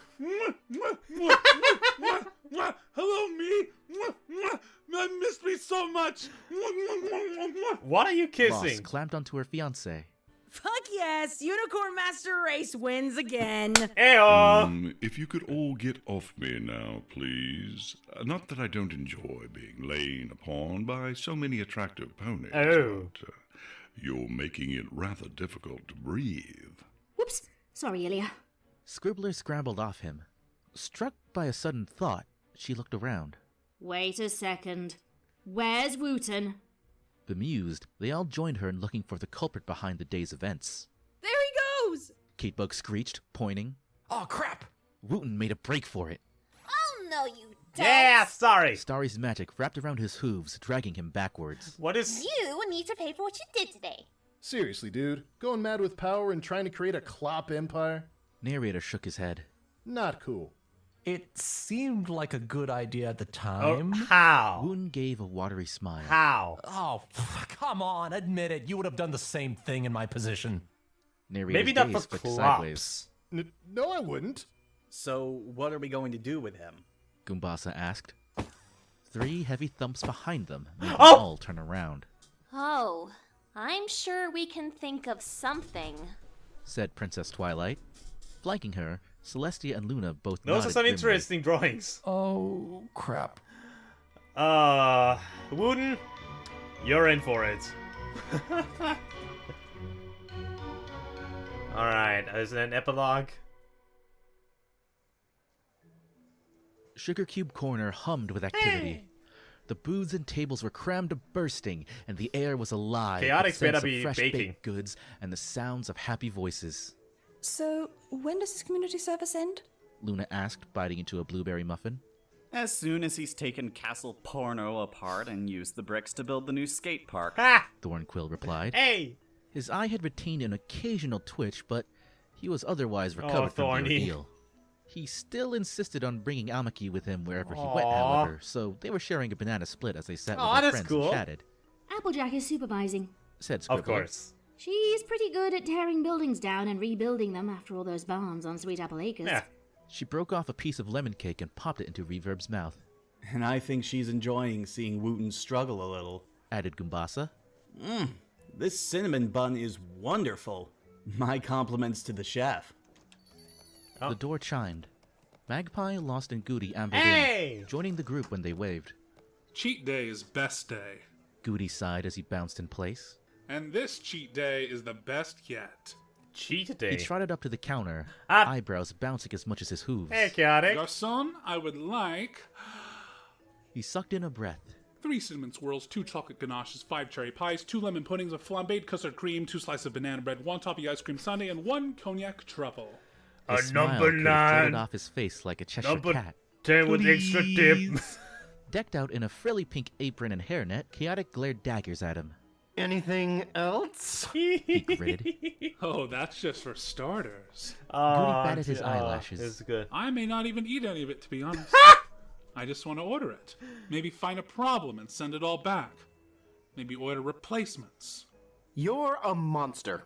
Speaker 4: Hello, me! I missed me so much!
Speaker 1: What are you kissing?
Speaker 5: Lost clamped onto her fiancé.
Speaker 10: Fuck yes! Unicorn Master Race wins again!
Speaker 16: If you could all get off me now, please. Not that I don't enjoy being lain upon by so many attractive ponies, but you're making it rather difficult to breathe.
Speaker 11: Whoops. Sorry, Ilya.
Speaker 5: Scribbler scrambled off him. Struck by a sudden thought, she looked around.
Speaker 11: Wait a second. Where's Wooten?
Speaker 5: Bemused, they all joined her in looking for the culprit behind the day's events.
Speaker 20: There he goes!
Speaker 5: Kate Bug screeched, pointing.
Speaker 3: Oh, crap!
Speaker 5: Wooten made a break for it.
Speaker 12: Oh, no, you don't.
Speaker 1: Yeah, sorry.
Speaker 5: Starry's magic wrapped around his hooves, dragging him backwards.
Speaker 1: What is...
Speaker 12: You need to pay for what you did today.
Speaker 2: Seriously, dude. Going mad with power and trying to create a Clop empire?
Speaker 5: Narrator shook his head.
Speaker 2: Not cool.
Speaker 3: It seemed like a good idea at the time.
Speaker 1: How?
Speaker 5: Wooten gave a watery smile.
Speaker 1: How?
Speaker 3: Oh, come on, admit it. You would have done the same thing in my position.
Speaker 5: Narrator's
Speaker 1: Maybe not
Speaker 5: gaze
Speaker 1: for
Speaker 5: flicked sideways.
Speaker 2: No, I wouldn't.
Speaker 14: So, what are we going to do with him?
Speaker 5: Goombasa asked. 3 heavy thumps behind them made them
Speaker 1: Oh!
Speaker 5: all turn around,
Speaker 17: Oh, I'm sure we can think of something.
Speaker 5: said Princess Twilight. Flanking her, Celestia and Luna both
Speaker 1: Those are
Speaker 5: nodded
Speaker 1: some
Speaker 5: grimly.
Speaker 1: interesting drawings.
Speaker 3: Oh, crap.
Speaker 1: Wooten, you're in for it. Alright, is it an epilogue?
Speaker 5: Sugar Cube Corner hummed with activity. The booths and tables were crammed to bursting, and the air was alive
Speaker 1: Chaotic
Speaker 5: with scents
Speaker 1: better
Speaker 5: of
Speaker 1: be
Speaker 5: fresh
Speaker 1: baking.
Speaker 5: baked goods and the sounds of happy voices.
Speaker 19: So, when does this community service end?
Speaker 5: Luna asked, biting into a blueberry muffin.
Speaker 7: As soon as he's taken Castle Porno apart and used the bricks to build the new skate park.
Speaker 1: Ha!
Speaker 5: Thornquill replied.
Speaker 1: Hey!
Speaker 5: His eye had retained an occasional twitch, but he was otherwise recovered from the
Speaker 1: Thorny.
Speaker 5: ordeal. He still insisted on bringing Amaki with him wherever he went,
Speaker 1: Aw.
Speaker 5: however, so they were sharing a banana split as they sat with
Speaker 1: Aw,
Speaker 5: their
Speaker 1: that's
Speaker 5: friends
Speaker 1: cool.
Speaker 5: and chatted,
Speaker 11: Applejack is supervising.
Speaker 5: said Scribbler.
Speaker 1: Of course.
Speaker 11: She's pretty good at tearing buildings down and rebuilding them after all those bombs on Sweet Apple Acres.
Speaker 1: Yeah.
Speaker 5: She broke off a piece of lemon cake and popped it into Reverb's mouth,
Speaker 14: And I think she's enjoying seeing Wooten struggle a little.
Speaker 5: added Gumbasa.
Speaker 14: This cinnamon bun is wonderful. My compliments to the chef.
Speaker 1: Oh.
Speaker 5: The door chimed. Magpie, Lost, and Goody ambled
Speaker 1: Hey!
Speaker 5: in, joining the group when they waved.
Speaker 4: Cheat day is best day.
Speaker 5: Goody sighed as he bounced in place.
Speaker 4: And this cheat day is the best yet.
Speaker 1: Cheat day.
Speaker 5: He trotted up to the counter,
Speaker 1: Ah.
Speaker 5: eyebrows bouncing as much as his hooves.
Speaker 1: Hey, Chaotic.
Speaker 4: Garçon, I would like
Speaker 5: He sucked in a breath.
Speaker 4: 3 cinnamon swirls, 2 chocolate ganaches, 5 cherry pies, 2 lemon puddings, a flambéed custard cream, 2 slices of banana bread, 1 toffee ice cream sundae, and 1 cognac truffle.
Speaker 5: A smile
Speaker 1: number
Speaker 5: could have floated
Speaker 1: 9.
Speaker 5: off his face like a Cheshire
Speaker 1: Number
Speaker 5: cat.
Speaker 1: 10 with extra dip.
Speaker 5: Decked out in a frilly pink apron and hairnet, Chaotic glared daggers at him.
Speaker 15: Anything else?
Speaker 5: He gritted.
Speaker 4: Oh, that's just for starters.
Speaker 5: Goody batted his eyelashes.
Speaker 1: It's good.
Speaker 4: I may not even eat any of it, to be honest. I just want to order it. Maybe find a problem and send it all back. Maybe order replacements.
Speaker 15: You're a monster.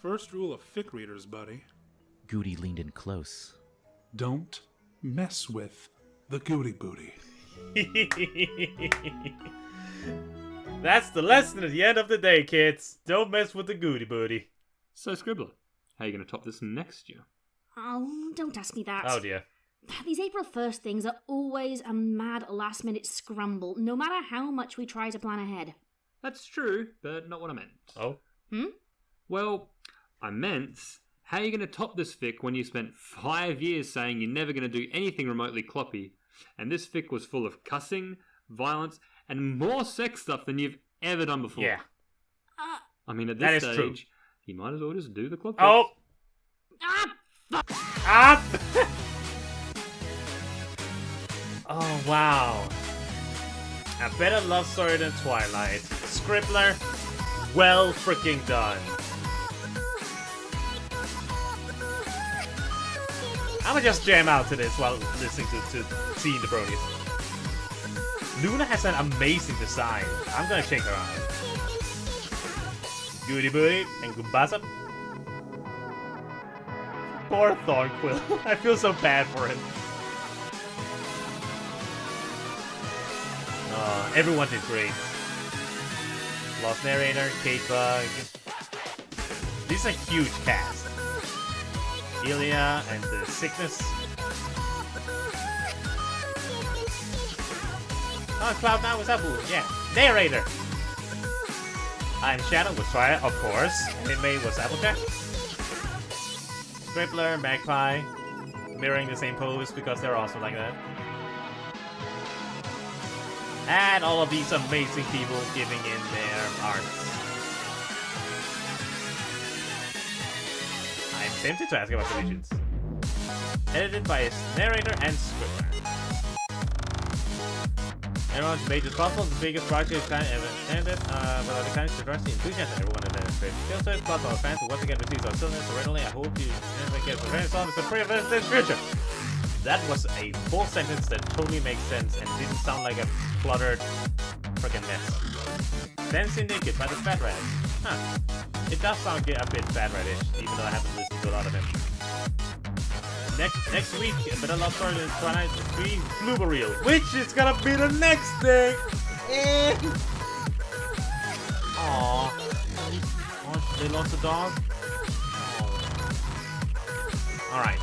Speaker 4: First rule of fic readers, buddy.
Speaker 5: Goody leaned in close.
Speaker 4: Don't mess with the Goody Booty.
Speaker 1: That's the lesson at the end of the day, kids. Don't mess with the Goody Booty.
Speaker 9: So, Scribbler, how are you going to top this next year?
Speaker 11: Oh, don't ask me that.
Speaker 1: Oh dear.
Speaker 11: These April 1st things are always a mad last-minute scramble, no matter how much we try to plan ahead.
Speaker 9: That's true, but not what I meant.
Speaker 1: Oh?
Speaker 9: Well, I meant, how are you going to top this fic when you spent 5 years saying you're never going to do anything remotely cloppy, and this fic was full of cussing, violence, and more sex stuff than you've ever done before?
Speaker 1: Yeah.
Speaker 9: I mean, at
Speaker 1: That
Speaker 9: this
Speaker 1: is
Speaker 9: stage,
Speaker 1: true.
Speaker 9: you might as well just do the clock.
Speaker 1: Oh! Ah! Oh, wow. A better love story than Twilight. Scribbler, well freaking done. I'ma just jam out to this while listening to Seeing the Bronies. Luna has an amazing design. I'm gonna check her out. Goody Booty and Gumbasa. Poor Thornquill. I feel so bad for him. Everyone did great. Lost Narrator, Kate Bug. This is a huge cast. Ilya and the Sickness. Oh, Cloud9 was Hooooh. Yeah. Narrator. I'm Shadow was Twilight, of course. Anime was Applejack. Scribbler, Magpie. Mirroring the same pose because they're also like that. And all of these amazing people giving in their arts. I'm tempted to ask about the visions. Edited by his narrator and scribbler. Everyone's made this possible. The biggest project is kind of ever ended, but the kind of diversity and enthusiasm everyone has demonstrated. Skill set, plus all fans who once again receive our stillness originally. I hope you never get the very song. It's a pretty event future. That was a full sentence that totally makes sense and didn't sound like a cluttered freaking mess. Dancing Naked by the Fat Rat. Huh. It does sound a bit Fat Ratish, even though I haven't listened to a lot of him. Next week, a better love story than Twilight 3 Bloober Reel, which is gonna be the next thing. Aww. Oh, they lost a dog? Alright.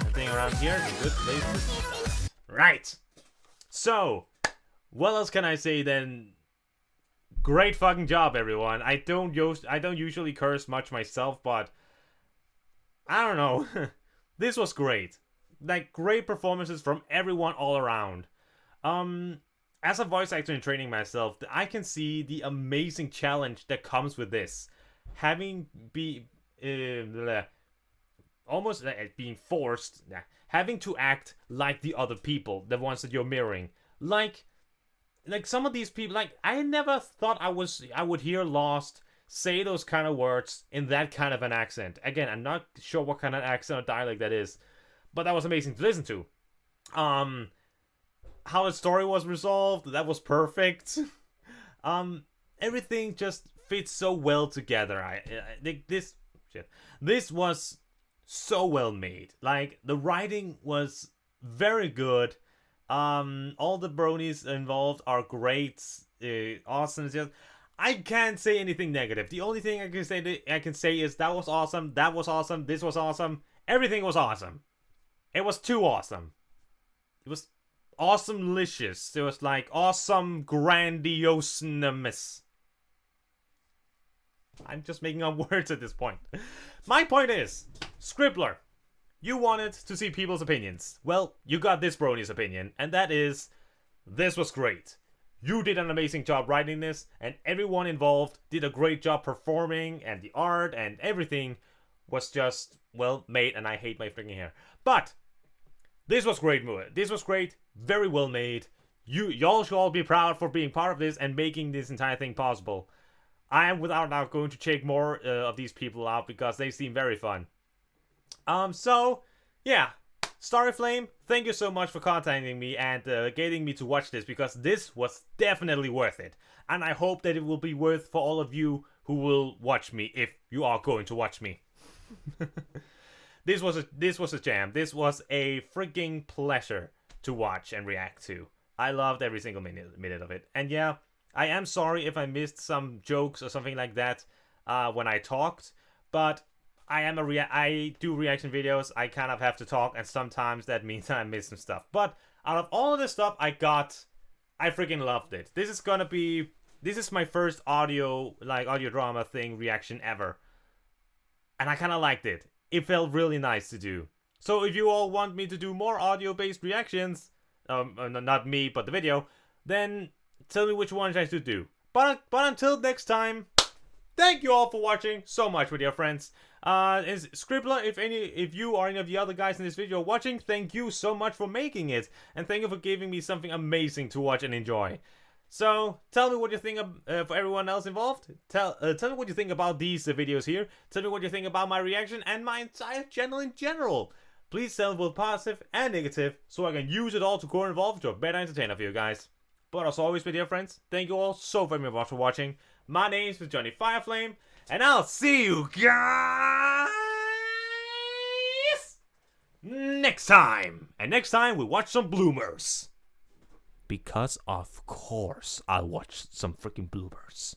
Speaker 1: Nothing around here in good places. Right. So, what else can I say then? Great fucking job, everyone. I don't usually curse much myself, but I don't know. This was great. Like, great performances from everyone all around. as a voice actor in training myself, I can see the amazing challenge that comes with this. Having almost being forced, having to act like the other people, the ones that you're mirroring. Like some of these people, like, I never thought I would hear Lost say those kind of words in that kind of an accent. Again, I'm not sure what kind of accent or dialect that is, but that was amazing to listen to. How the story was resolved, that was perfect. Everything just fits so well together. This was so well made. Like, the writing was very good. All the bronies involved are great. Awesome. Just, I can't say anything negative. The only thing I can say is that was awesome. That was awesome. This was awesome. Everything was awesome. It was too awesome. It was awesome-licious. It was like awesome grandioseness. I'm just making up words at this point. My point is, Scribbler, you wanted to see people's opinions. Well, you got this brony's opinion, and that is, this was great. You did an amazing job writing this, and everyone involved did a great job performing, and the art and everything was just, well, made, and I hate my freaking hair. But this was great, this was great, very well made. Y'all should all be proud for being part of this and making this entire thing possible. I am without doubt going to check more of these people out because they seem very fun. So, yeah. Starry Flame, thank you so much for contacting me and getting me to watch this, because this was definitely worth it. And I hope that it will be worth for all of you who will watch me, if you are going to watch me. This was a jam. This was a freaking pleasure to watch and react to. I loved every single minute of it. And yeah, I am sorry if I missed some jokes or something like that when I talked, but I do reaction videos. I kind of have to talk, and sometimes that means I miss some stuff. But out of all of this stuff I freaking loved it. This is my first audio drama thing reaction ever. And I kind of liked it. It felt really nice to do. So if you all want me to do more audio-based reactions, not me, but the video, then tell me which ones I should do. But until next time, thank you all for watching so much with your friends. Is Scribbler, if you or any of the other guys in this video watching, thank you so much for making it, and thank you for giving me something amazing to watch and enjoy. So tell me what you think for everyone else involved. Tell me what you think about these videos here. Tell me what you think about my reaction and my entire channel in general. Please tell me both positive and negative, so I can use it all to grow and evolve to a better entertainer for you guys. But as always, my dear friends, thank you all so very much for watching. My name is JohnnyFerno, and I'll see you guys next time. And next time we watch some bloomers. Because of course I'll watch some freaking bloomers.